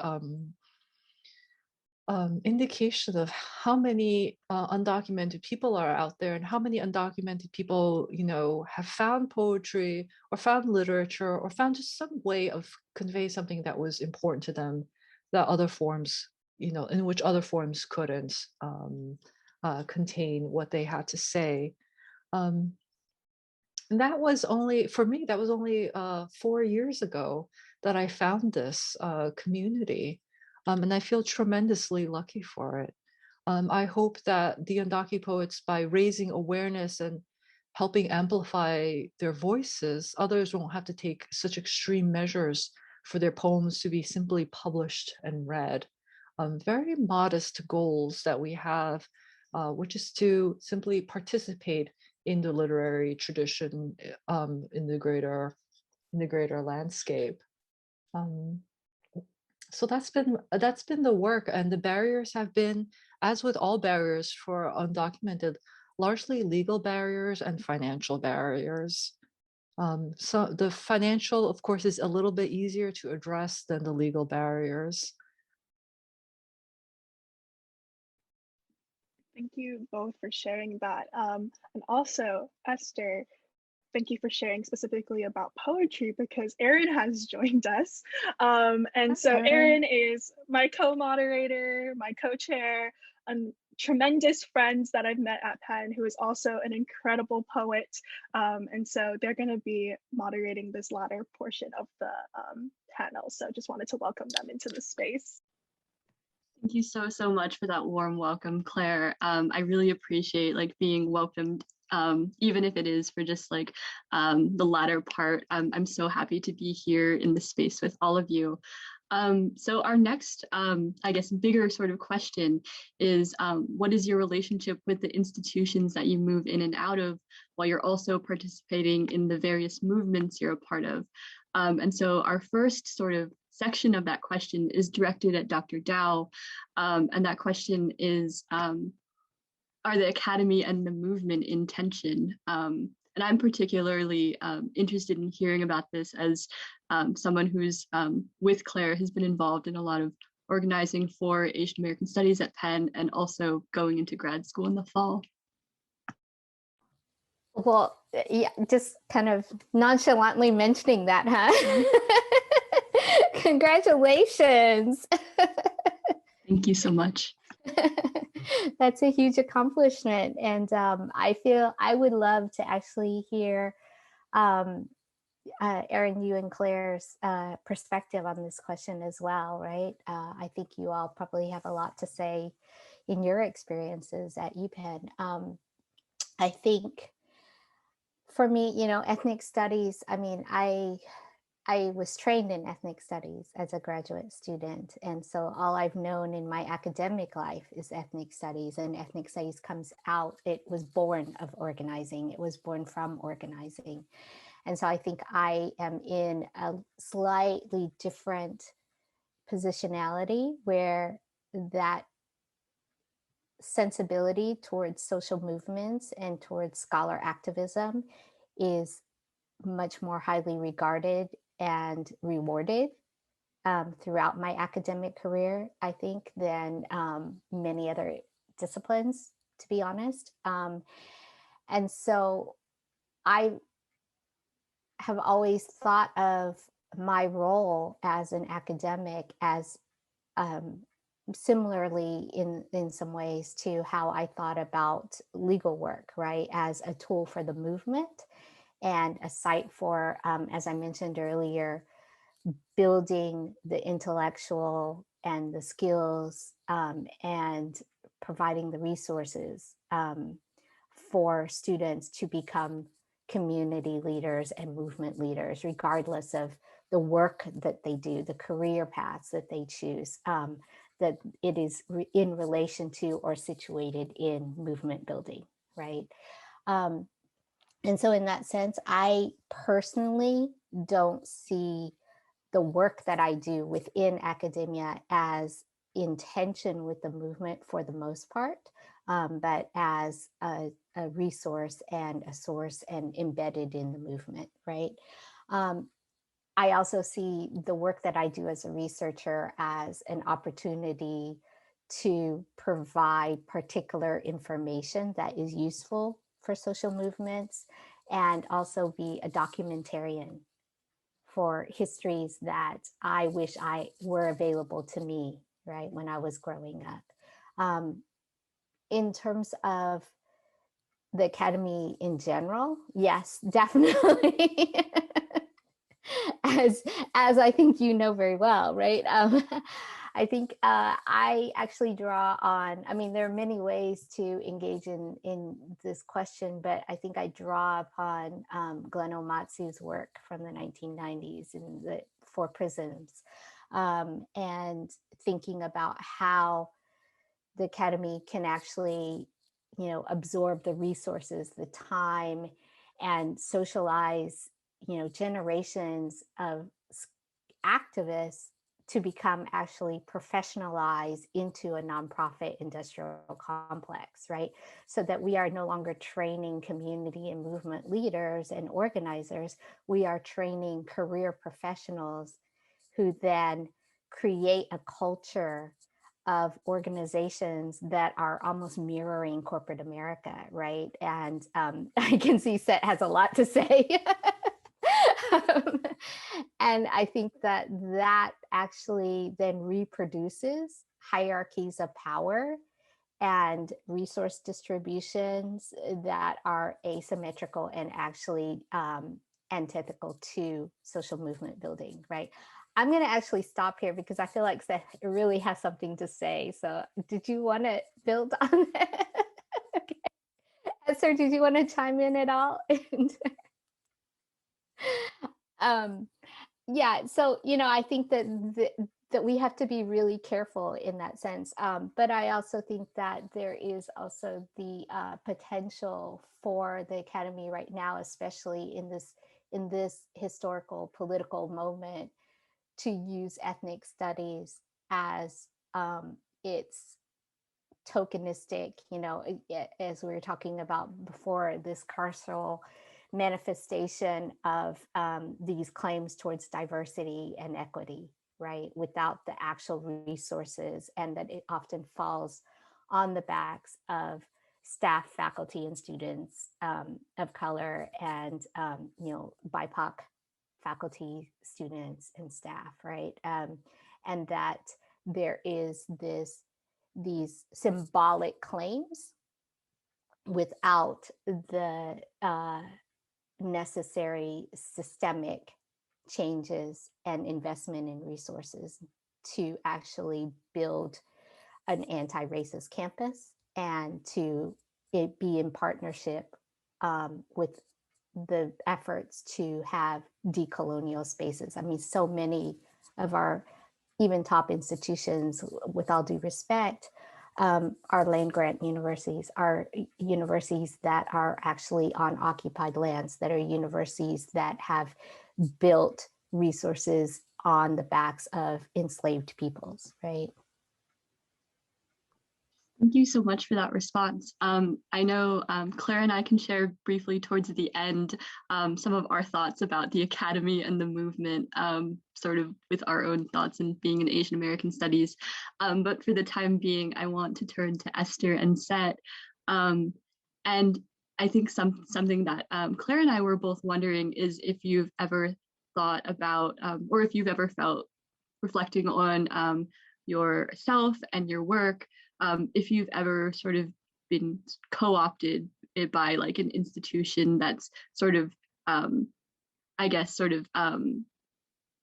indication of how many undocumented people are out there, and how many undocumented people, have found poetry or found literature or found just some way of convey something that was important to them that other forms, in which other forms couldn't contain what they had to say. And that was only, for me, that was only 4 years ago that I found this community. And I feel tremendously lucky for it. I hope that the Undocupoets, by raising awareness and helping amplify their voices, others won't have to take such extreme measures for their poems to be simply published and read. Very modest goals that we have, which is to simply participate in the literary tradition in the greater landscape. So that's been the work, and the barriers have been, as with all barriers for undocumented, largely legal barriers and financial barriers. So the financial, of course, is a little bit easier to address than the legal barriers.
Thank you both for sharing that. And also, Esther, thank you for sharing specifically about poetry, because Erin has joined us. And so Erin is my co-moderator, my co-chair, and tremendous friends that I've met at Penn, who is also an incredible poet. And so they're going to be moderating this latter portion of the panel. So just wanted to welcome them into the space.
Thank you so much for that warm welcome, Claire. I really appreciate being welcomed, even if it is for just the latter part. I'm so happy to be here in this space with all of you. So our next, I guess, bigger sort of question is, what is your relationship with the institutions that you move in and out of while you're also participating in the various movements you're a part of? And so our first sort of section of that question is directed at Dr. Dow, and that question is, are the academy and the movement in tension? And I'm particularly interested in hearing about this as someone who's, with Claire, has been involved in a lot of organizing for Asian American Studies at Penn, and also going into grad school in the fall.
Well, yeah, just kind of nonchalantly mentioning that, huh? Congratulations.
Thank you so much.
That's a huge accomplishment. And I feel I would love to actually hear Erin, you and Claire's perspective on this question as well, right? I think you all probably have a lot to say in your experiences at UPenn. I think for me, ethnic studies, I mean, I was trained in ethnic studies as a graduate student. And so all I've known in my academic life is ethnic studies, and ethnic studies comes out, it was born of organizing. It was born from organizing. And so I think I am in a slightly different positionality where that sensibility towards social movements and towards scholar activism is much more highly regarded and rewarded throughout my academic career, I think, than many other disciplines, to be honest. And so I have always thought of my role as an academic as similarly in some ways to how I thought about legal work, right, as a tool for the movement and a site for, as I mentioned earlier, building the intellectual and the skills and providing the resources for students to become community leaders and movement leaders, regardless of the work that they do, the career paths that they choose, that it is in relation to or situated in movement building, right? And so in that sense, I personally don't see the work that I do within academia as in tension with the movement for the most part, but as a resource and a source and embedded in the movement, right? I also see the work that I do as a researcher as an opportunity to provide particular information that is useful for social movements and also be a documentarian for histories that I wish I were available to me, right, when I was growing up. In terms of the academy in general, yes, definitely. as I think you know very well, right? I think I actually draw on, I mean, there are many ways to engage in this question, but I think I draw upon Glenn Omatsu's work from the 1990s in the Four Prisms, and thinking about how the academy can actually, you know, absorb the resources, the time, and socialize, you know, generations of activists to become actually professionalized into a nonprofit industrial complex, right? So that we are no longer training community and movement leaders and organizers, we are training career professionals who then create a culture of organizations that are almost mirroring corporate America, right? And I can see Seth has a lot to say. And I think that that actually then reproduces hierarchies of power and resource distributions that are asymmetrical and actually antithetical to social movement building, right? I'm going to actually stop here because I feel like Seth really has something to say. So did you want to build on that? Okay. Esther, did you want to chime in at all? Yeah, so, you know, I think that that we have to be really careful in that sense. But I also think that there is also the potential for the academy right now, especially in this historical political moment, to use ethnic studies as its tokenistic, you know, as we were talking about before, this carceral manifestation of these claims towards diversity and equity, right, without the actual resources, and that it often falls on the backs of staff, faculty, and students of color and, you know, BIPOC faculty, students, and staff, right? And that there is these symbolic claims without the necessary systemic changes and investment in resources to actually build an anti-racist campus and to it be in partnership with the efforts to have decolonial spaces. I mean, so many of our even top institutions, with all due respect, are land grant universities, are universities that are actually on occupied lands, that are universities that have built resources on the backs of enslaved peoples, right?
Thank you so much for that response. I know Claire and I can share briefly towards the end some of our thoughts about the academy and the movement, sort of with our own thoughts and being in Asian American studies. But for the time being, I want to turn to Esther and Seth. And I think something that Claire and I were both wondering is if you've ever thought about, or if you've ever felt reflecting on yourself and your work, if you've ever sort of been co-opted by like an institution that's sort of, I guess, sort of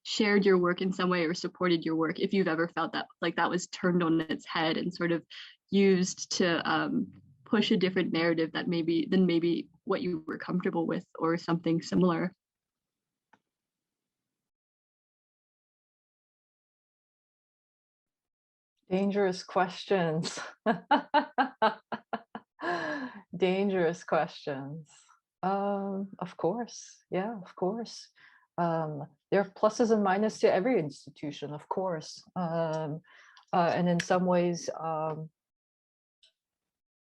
shared your work in some way or supported your work, if you've ever felt that like that was turned on its head and sort of used to push a different narrative that maybe what you were comfortable with or something similar.
Dangerous questions. Dangerous questions. Of course. Yeah, of course. There are pluses and minuses to every institution, of course. And in some ways,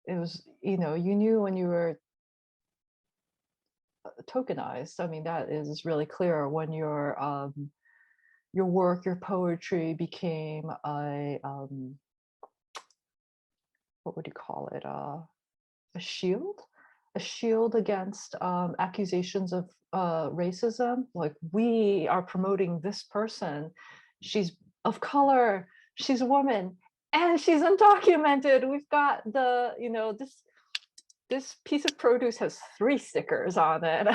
it was, you knew when you were tokenized. I mean, that is really clear when your work, your poetry became a, what would you call it? A shield against accusations of racism. Like, we are promoting this person, she's of color, she's a woman, and she's undocumented. We've got the, this piece of produce has 3 stickers on it,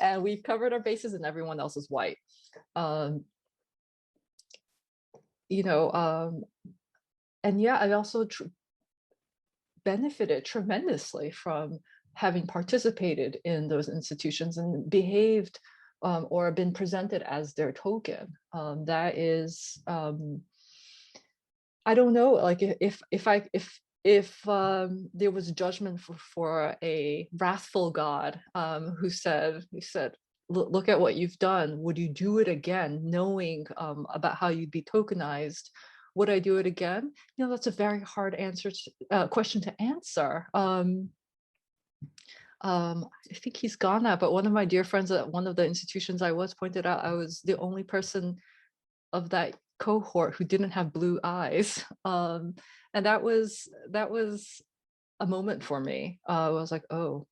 and we've covered our bases, and everyone else is white. And yeah, I also benefited tremendously from having participated in those institutions and behaved or been presented as their token. That is, I don't know, like if there was judgment for a wrathful God who said, look at what you've done, would you do it again, knowing about how you'd be tokenized? Would I do it again? That's a very hard question to answer. I think he's gone now, but one of my dear friends at one of the institutions I was pointed out I was the only person of that cohort who didn't have blue eyes. And that was a moment for me. I was like, oh,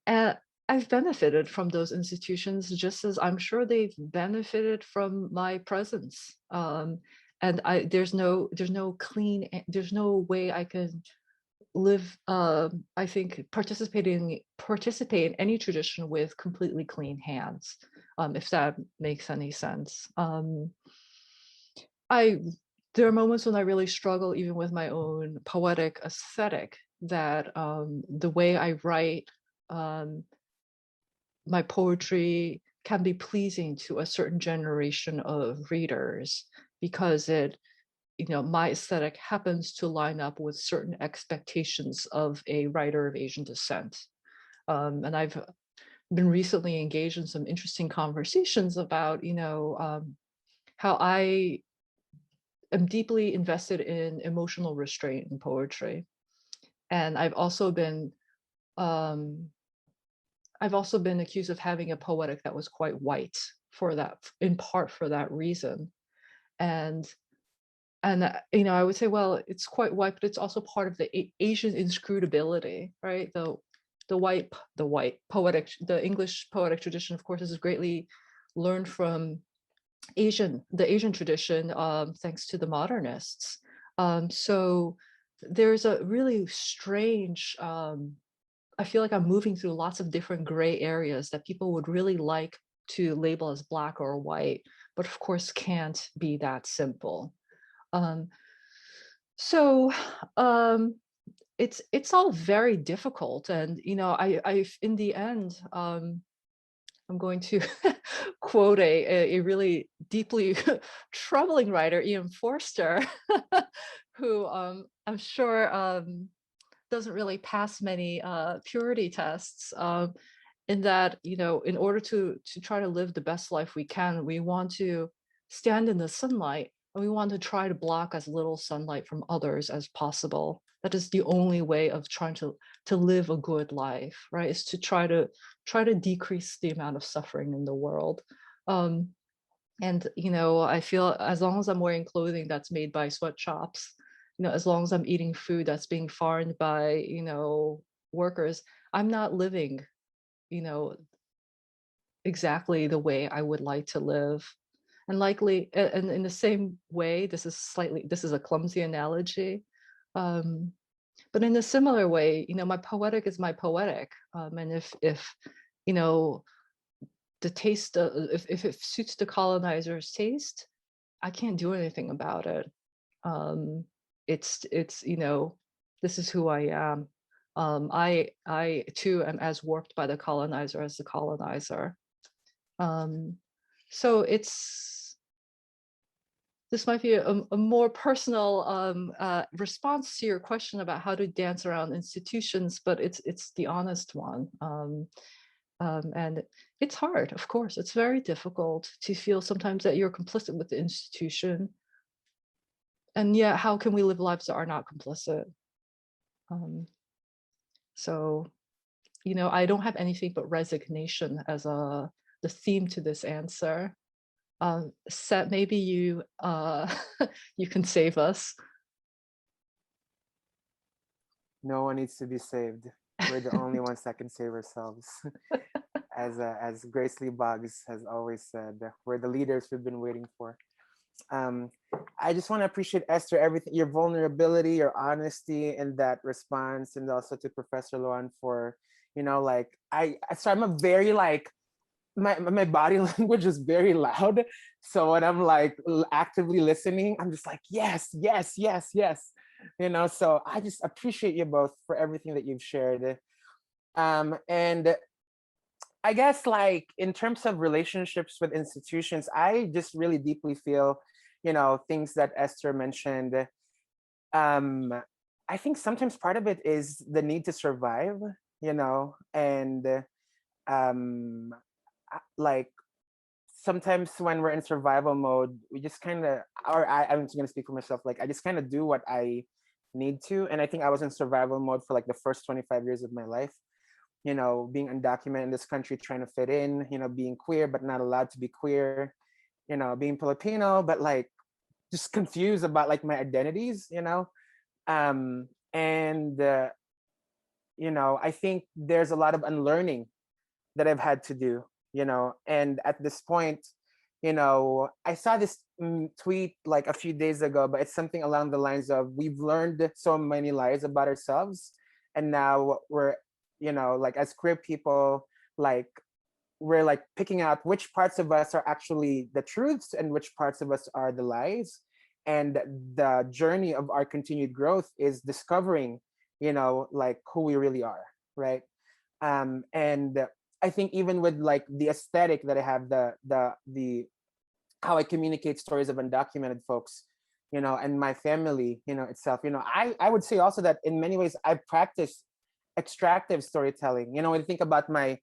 and I've benefited from those institutions just as I'm sure they've benefited from my presence. And there's no way I can live, I think, participate in any tradition with completely clean hands, if that makes any sense. There are moments when I really struggle even with my own poetic aesthetic, that the way I write, my poetry can be pleasing to a certain generation of readers because my aesthetic happens to line up with certain expectations of a writer of Asian descent. And I've been recently engaged in some interesting conversations about, how I am deeply invested in emotional restraint in poetry. And I've also been accused of having a poetic that was quite white in part for that reason. And I would say, well, it's quite white, but it's also part of the Asian inscrutability, right? The English poetic tradition, of course, is greatly learned from the Asian tradition, thanks to the modernists. So there's a really strange, I feel like I'm moving through lots of different gray areas that people would really like to label as black or white, but of course can't be that simple. It's all very difficult, and I in the end, I'm going to quote a really deeply troubling writer, Ian Forster, who I'm sure doesn't really pass many purity tests, in that, in order to try to live the best life we can, we want to stand in the sunlight, and we want to try to block as little sunlight from others as possible. That is the only way of trying to live a good life, right? Is to try to decrease the amount of suffering in the world. And I feel as long as I'm wearing clothing that's made by sweatshops, as long as I'm eating food that's being farmed by workers, I'm not living exactly the way I would like to live. And likely, and in the same way, this is a clumsy analogy. But in a similar way, my poetic is my poetic. And if the taste, if it suits the colonizer's taste, I can't do anything about it. It's this is who I am. I too am as warped by the colonizer as the colonizer. So this might be a more personal response to your question about how to dance around institutions, but it's the honest one. And it's hard, of course. It's very difficult to feel sometimes that you're complicit with the institution. And yet, how can we live lives that are not complicit? So, I don't have anything but resignation as the theme to this answer. Seth, maybe you you can save us.
No one needs to be saved. We're the only ones that can save ourselves. As Grace Lee Boggs has always said, we're the leaders we've been waiting for. I just want to appreciate, Esther, everything, your vulnerability, your honesty in that response, and also to Professor Luan for, I'm a very my body language is very loud. So when I'm actively listening, I'm just like, yes, yes, yes, yes. So I just appreciate you both for everything that you've shared. And I guess in terms of relationships with institutions, I just really deeply feel, things that Esther mentioned. I think sometimes part of it is the need to survive, and sometimes when we're in survival mode, we just kind of, I'm just going to speak for myself, I just kind of do what I need to. And I think I was in survival mode for the first 25 years of my life, being undocumented in this country, trying to fit in, being queer, but not allowed to be queer, being Filipino, but just confused about my identities, and I think there's a lot of unlearning that I've had to do, and at this point, I saw this tweet a few days ago, but it's something along the lines of, we've learned so many lies about ourselves, and now we're, as queer people, we're picking out which parts of us are actually the truths and which parts of us are the lies. And the journey of our continued growth is discovering, who we really are, right? And I think even with the aesthetic that I have, the how I communicate stories of undocumented folks, and my family, itself, I would say also that in many ways I practice extractive storytelling. When you think about my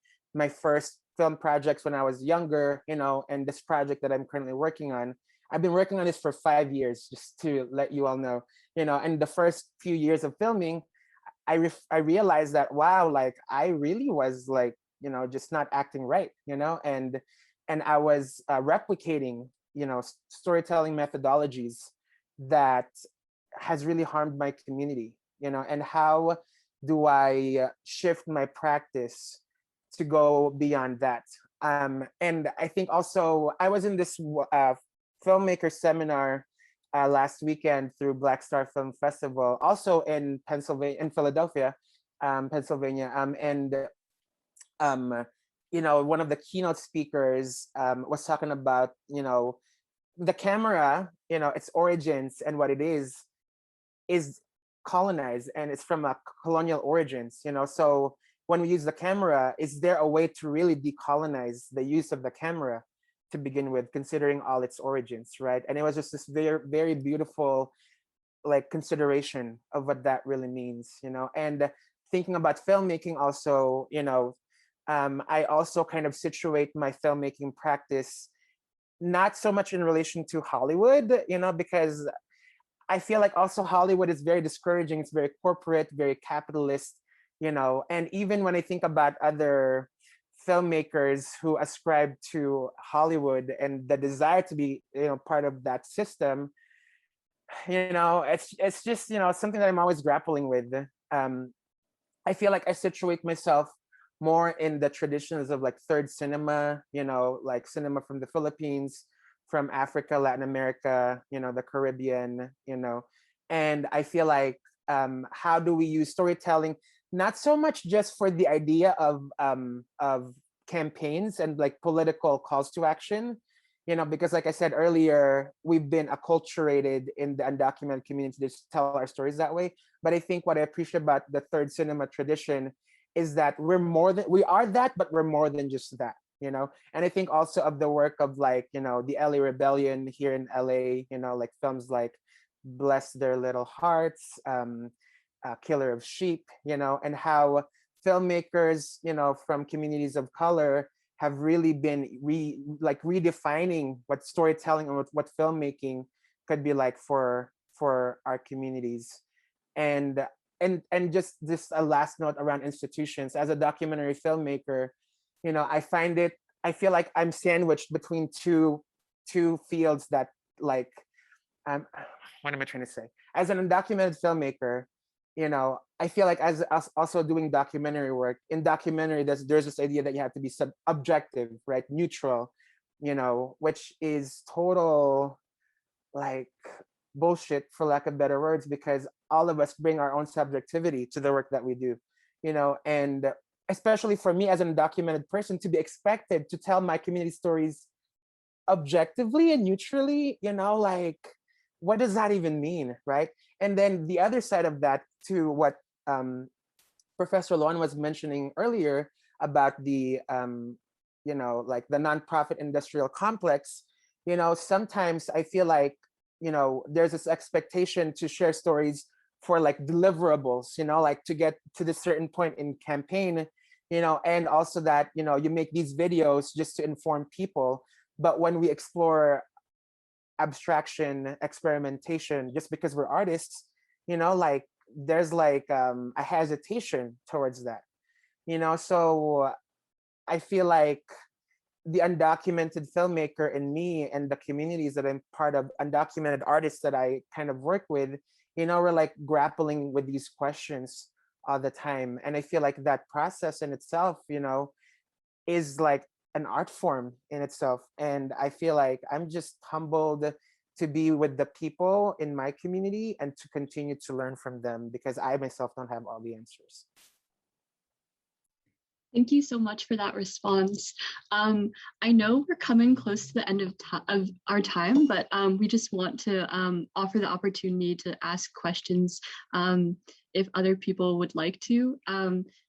first film projects when I was younger, and this project that I'm currently working on, I've been working on this for 5 years, just to let you all know, and the first few years of filming, I realized that, wow, I really was just not acting right, and I was replicating, storytelling methodologies that has really harmed my community, and how do I shift my practice to go beyond that? And I think also I was in this filmmaker seminar last weekend through Black Star Film Festival, also in Philadelphia, Pennsylvania. And one of the keynote speakers was talking about, the camera, its origins and what it is colonized, and it's from a colonial origins, so when we use the camera, is there a way to really decolonize the use of the camera to begin with, considering all its origins, right? And it was just this very, very beautiful consideration of what that really means, and thinking about filmmaking also, I also kind of situate my filmmaking practice not so much in relation to Hollywood, because I feel also Hollywood is very discouraging. It's very corporate, very capitalist, and even when I think about other filmmakers who ascribe to Hollywood and the desire to be, part of that system, it's just, something that I'm always grappling with. I feel I situate myself more in the traditions of third cinema, cinema from the Philippines, from Africa, Latin America, the Caribbean, and I feel like how do we use storytelling, not so much just for the idea of campaigns and like political calls to action, because like I said earlier, we've been acculturated in the undocumented community to just tell our stories that way. But I think what I appreciate about the third cinema tradition is that we are that, but we're more than just that, And I think also of the work of like, the LA Rebellion here in LA, like films like Bless Their Little Hearts, Killer of Sheep, and how filmmakers, from communities of color have really been redefining what storytelling and what filmmaking could be like for our communities. And just this a last note around institutions. As a documentary filmmaker, I feel like I'm sandwiched between two fields that like what am I trying to say? As an undocumented filmmaker, I feel like as also doing documentary work, in documentary, there's this idea that you have to be objective, right? Neutral, which is total like bullshit, for lack of better words, because all of us bring our own subjectivity to the work that we do, and especially for me as an undocumented person, to be expected to tell my community stories objectively and neutrally, like, what does that even mean, right? And then the other side of that, to what Professor Luan was mentioning earlier about the, like the nonprofit industrial complex, sometimes I feel like, there's this expectation to share stories for like deliverables, like to get to this certain point in campaign, and also that, you make these videos just to inform people. But when we explore abstraction, experimentation, just because we're artists, like there's like a hesitation towards that, so I feel like the undocumented filmmaker in me and the communities that I'm part of, undocumented artists that I kind of work with, we're like grappling with these questions all the time. And I feel like that process in itself, is like an art form in itself. And I feel like I'm just humbled to be with the people in my community and to continue to learn from them, because I myself don't have all the answers.
Thank you so much for that response. I know we're coming close to the end of our time, but we just want to offer the opportunity to ask questions if other people would like to.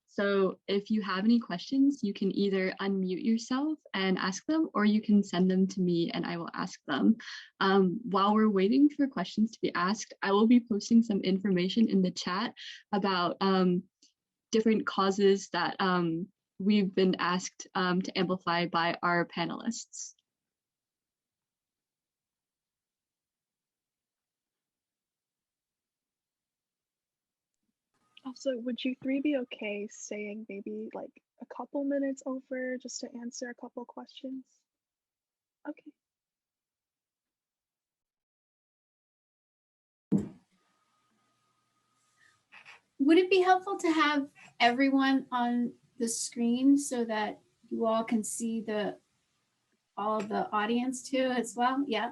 So if you have any questions, you can either unmute yourself and ask them, or you can send them to me and I will ask them. While we're waiting for questions to be asked, I will be posting some information in the chat about different causes that we've been asked to amplify by our panelists.
Also, would you three be okay staying maybe like a couple minutes over just to answer a couple questions? Okay.
Would it be helpful to have everyone on the screen so that you all can see all of the audience too as well? Yeah.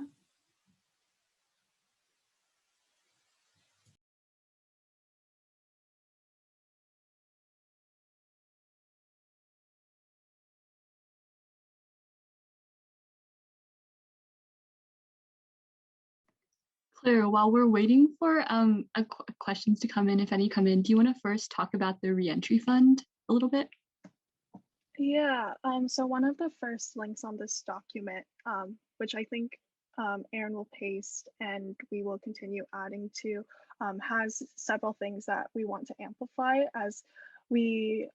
Claire, while we're waiting for questions to come in, if any come in, do you want to first talk about the reentry fund a little bit?
Yeah, so one of the first links on this document, which I think Aaron will paste and we will continue adding to, has several things that we want to amplify, as we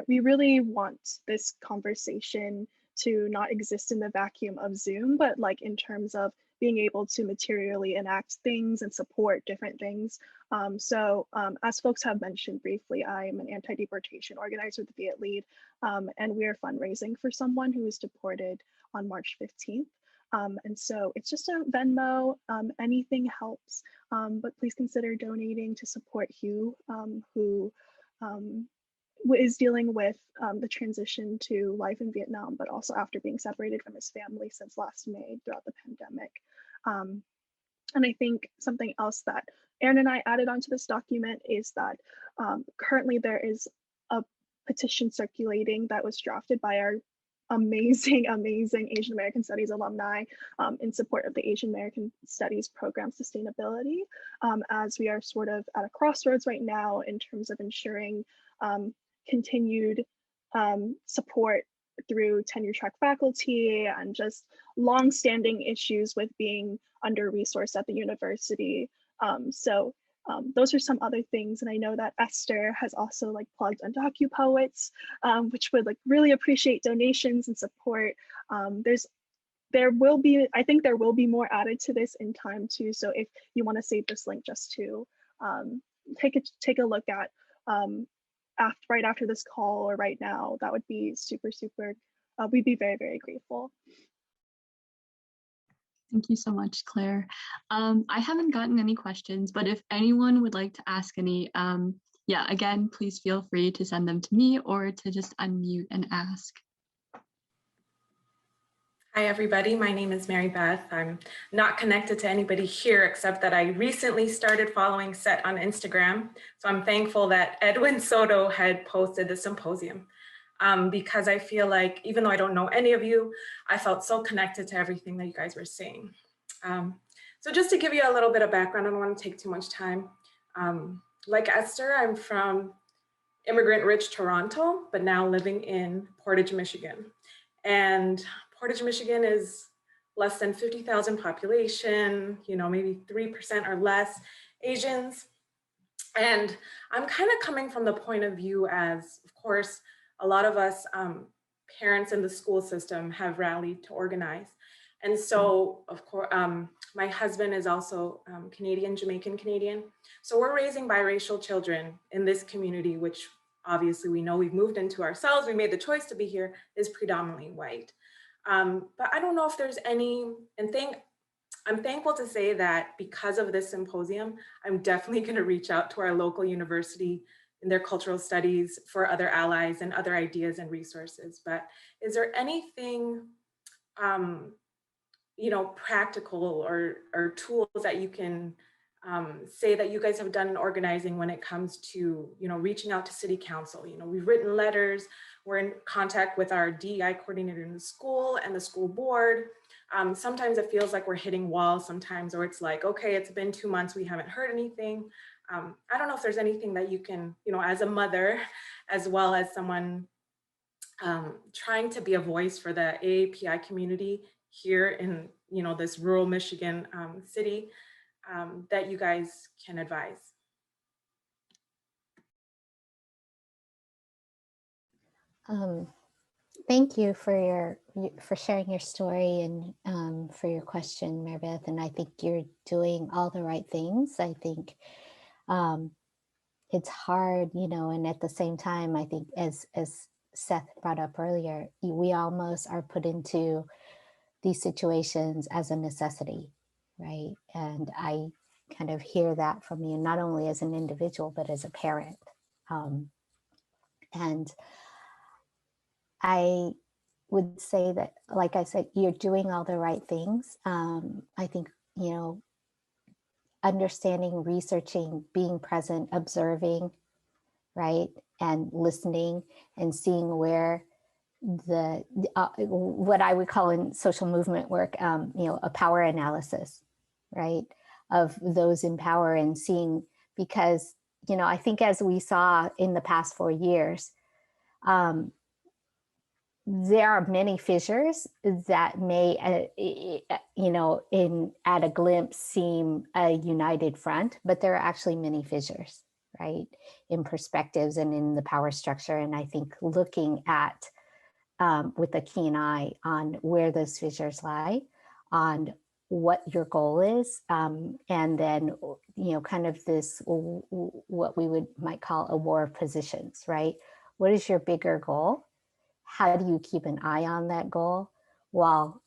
really want this conversation to not exist in the vacuum of Zoom, but like in terms of being able to materially enact things and support different things. As folks have mentioned briefly, I'm an anti-deportation organizer with the Viet Lead, and we're fundraising for someone who was deported on March 15th. And so it's just a Venmo, anything helps, but please consider donating to support Hugh, who is dealing with the transition to life in Vietnam, but also after being separated from his family since last May throughout the pandemic. And I think something else that Aaron and I added onto this document is that currently there is a petition circulating that was drafted by our amazing Asian American Studies alumni in support of the Asian American Studies program sustainability, as we are sort of at a crossroads right now in terms of ensuring continued support through tenure track faculty and just long-standing issues with being under-resourced at the university. Those are some other things. And I know that Esther has also like plugged Undocupoets, which would like really appreciate donations and support. There will be, I think there will be more added to this in time too. So if you want to save this link just to take a look at right after this call or right now, that would be super, we'd be very, very grateful.
Thank you so much, Claire. I haven't gotten any questions, but if anyone would like to ask any, yeah, again, please feel free to send them to me or to just unmute and ask.
Hi, everybody. My name is Mary Beth. I'm not connected to anybody here except that I recently started following Seth on Instagram. So I'm thankful that Edwin Soto had posted the symposium because I feel like even though I don't know any of you, I felt so connected to everything that you guys were saying. So just to give you a little bit of background, I don't want to take too much time. Like Esther, I'm from immigrant-rich Toronto, but now living in Portage, Michigan. And Portage, Michigan is less than 50,000 population, you know, maybe 3% or less Asians. And I'm kind of coming from the point of view as, of course, a lot of us parents in the school system have rallied to organize. And so, of course, my husband is also Canadian, Jamaican Canadian. So we're raising biracial children in this community, which obviously we know we've moved into ourselves. We made the choice to be here, is predominantly white. But I don't know if there's any, I'm thankful to say that because of this symposium, I'm definitely going to reach out to our local university in their cultural studies for other allies and other ideas and resources. But is there anything, you know, practical or tools that you can say that you guys have done in organizing when it comes to, you know, reaching out to city council? You know, we've written letters, we're in contact with our DEI coordinator in the school and the school board. Sometimes it feels like we're hitting walls sometimes, or it's like, okay, it's been 2 months, we haven't heard anything. I don't know if there's anything that you can, you know, as a mother, as well as someone trying to be a voice for the AAPI community here in, you know, this rural Michigan city, that you guys can advise.
Thank you for sharing your story and for your question, Maribeth. And I think you're doing all the right things. I think it's hard, you know, and at the same time, I think as Seth brought up earlier, we almost are put into these situations as a necessity, right? And I kind of hear that from you, not only as an individual, but as a parent. And I would say that, like I said, you're doing all the right things. I think, you know, understanding, researching, being present, observing, right? And listening and seeing where the, what I would call in social movement work, you know, a power analysis, right? Of those in power and seeing, because, you know, I think as we saw in the past 4 years, there are many fissures that may, you know, at a glimpse seem a united front, but there are actually many fissures, right, in perspectives and in the power structure. And I think looking at, with a keen eye on where those fissures lie, on what your goal is, and then, you know, kind of this, what we might call a war of positions, right? What is your bigger goal? How do you keep an eye on that goal while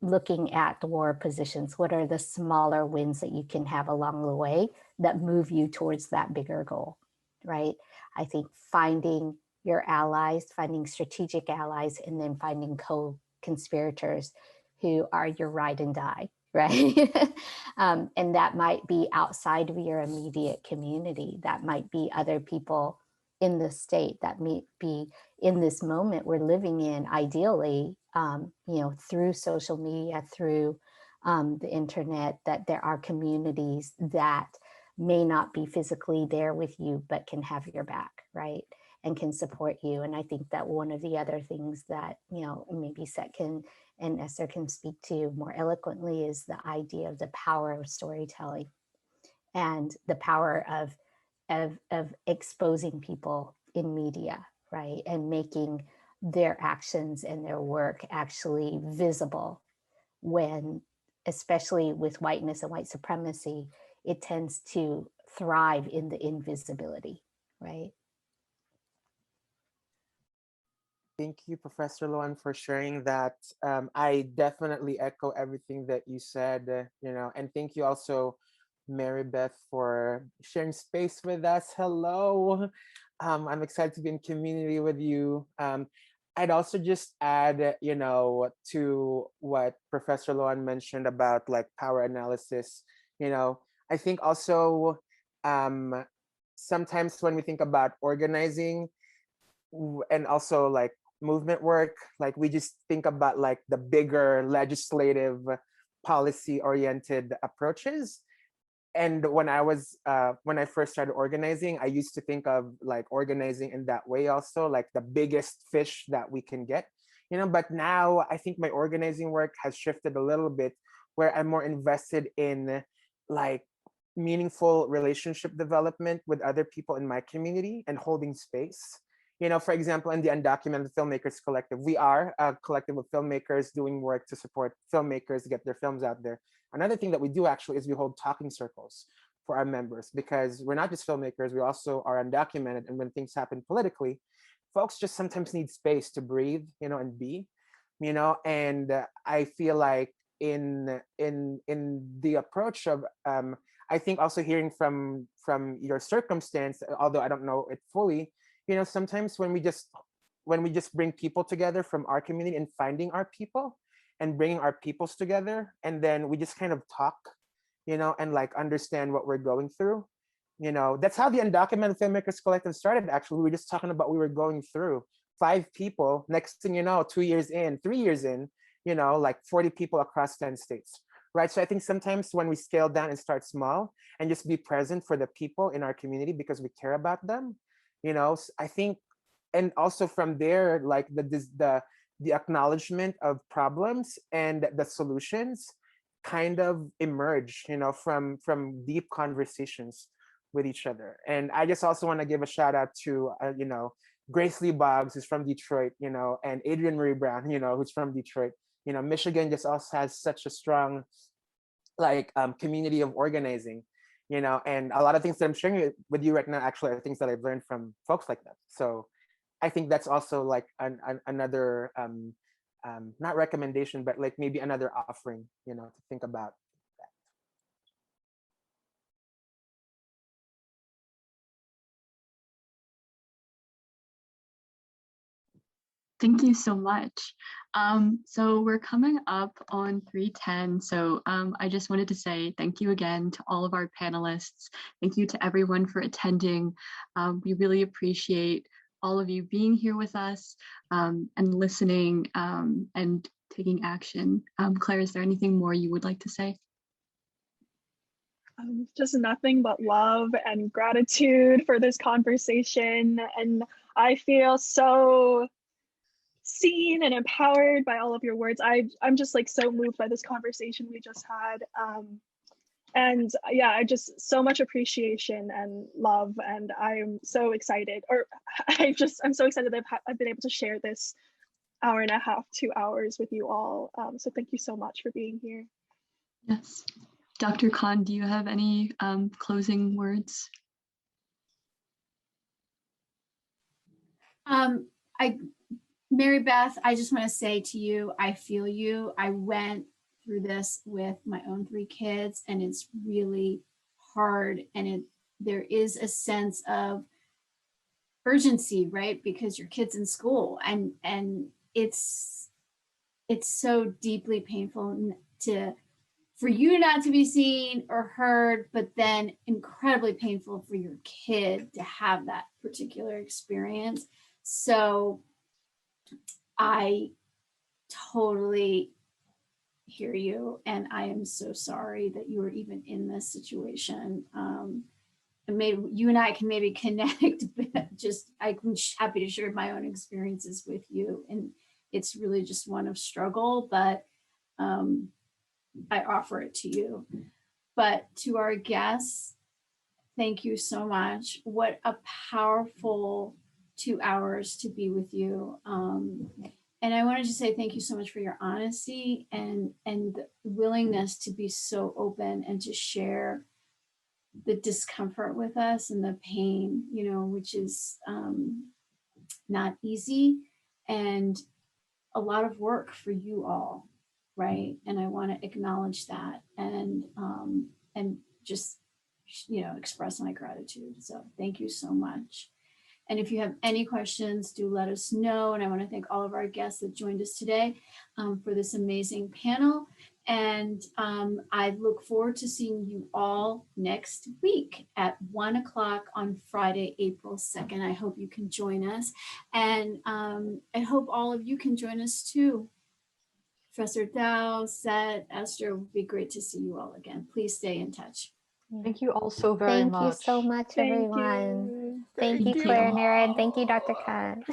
looking at the war of positions? What are the smaller wins that you can have along the way that move you towards that bigger goal, right? I think finding your allies, finding strategic allies, and then finding co-conspirators who are your ride and die, right? And that might be outside of your immediate community. That might be other people in the state, that may be in this moment we're living in, ideally, through social media, through the internet, that there are communities that may not be physically there with you, but can have your back, right? And can support you. And I think that one of the other things that, maybe Seth and Esther can speak to more eloquently is the idea of the power of storytelling and the power of exposing people in media, right? And making their actions and their work actually visible when, especially with whiteness and white supremacy, it tends to thrive in the invisibility, right?
Thank you, Professor Luan, for sharing that. I definitely echo everything that you said, and thank you also, Mary Beth, for sharing space with us. Hello. I'm excited to be in community with you. I'd also just add, to what Professor Luan mentioned about like power analysis. I think also sometimes when we think about organizing and also like movement work, like we just think about like the bigger legislative policy oriented approaches. And when I first started organizing, I used to think of like organizing in that way also, like the biggest fish that we can get, but now I think my organizing work has shifted a little bit, where I'm more invested in like meaningful relationship development with other people in my community and holding space. For example, in the Undocumented Filmmakers Collective, we are a collective of filmmakers doing work to support filmmakers to get their films out there. Another thing that we do actually is we hold talking circles for our members, because we're not just filmmakers, we also are undocumented. And when things happen politically, folks just sometimes need space to breathe, and be, and I feel like in the approach of, I think also hearing from your circumstance, although I don't know it fully, sometimes when we just bring people together from our community and finding our people and bringing our peoples together, and then we just kind of talk, and like understand what we're going through. That's how the Undocumented Filmmakers Collective started. Actually, we were just talking about what we were going through. 5 people, next thing you know, 2 years in, 3 years in, like 40 people across 10 states, right? So I think sometimes when we scale down and start small and just be present for the people in our community because we care about them, I think, and also from there, like the acknowledgement of problems and the solutions kind of emerge, from deep conversations with each other. And I just also want to give a shout out to, Grace Lee Boggs, who's from Detroit, and Adrienne Marie Brown, who's from Detroit. Michigan just also has such a strong, like, community of organizing, and a lot of things that I'm sharing with you right now actually are things that I've learned from folks like that. So I think that's also like another, not recommendation, but like maybe another offering, to think about.
Thank you so much. So we're coming up on 3:10. So I just wanted to say thank you again to all of our panelists. Thank you to everyone for attending. We really appreciate all of you being here with us and listening and taking action. Claire, is there anything more you would like to say?
Just nothing but love and gratitude for this conversation. And I feel so seen and empowered by all of your words. I'm just like so moved by this conversation we just had. And yeah, I just so much appreciation and love, and I'm so excited, or I'm so excited that I've been able to share this hour and a half, 2 hours with you all. So thank you so much for being here.
Yes. Dr. Khan, do you have any closing words?
Mary Beth, I just want to say to you, I feel you. I went through this with my own 3 kids, and it's really hard. And there is a sense of urgency, right? Because your kid's in school, and it's so deeply painful for you not to be seen or heard, but then incredibly painful for your kid to have that particular experience. So I totally hear you, and I am so sorry that you are even in this situation. And maybe you and I can maybe connect, but just I'm happy to share my own experiences with you. And it's really just one of struggle, but I offer it to you. But to our guests, thank you so much. What a powerful 2 hours to be with you. And I wanted to say thank you so much for your honesty and the willingness to be so open and to share the discomfort with us and the pain, which is not easy and a lot of work for you all, right? And I want to acknowledge that and just express my gratitude. So thank you so much. And if you have any questions, do let us know. And I want to thank all of our guests that joined us today for this amazing panel. And I look forward to seeing you all next week at 1 o'clock on Friday, April 2nd. I hope you can join us. And I hope all of you can join us too. Professor Dow, Seth, Esther, it would be great to see you all again. Please stay in touch.
Thank you all so very much.
Thank you so much, everyone. Thank you, Claire and Aaron. Thank you, Dr. Khan.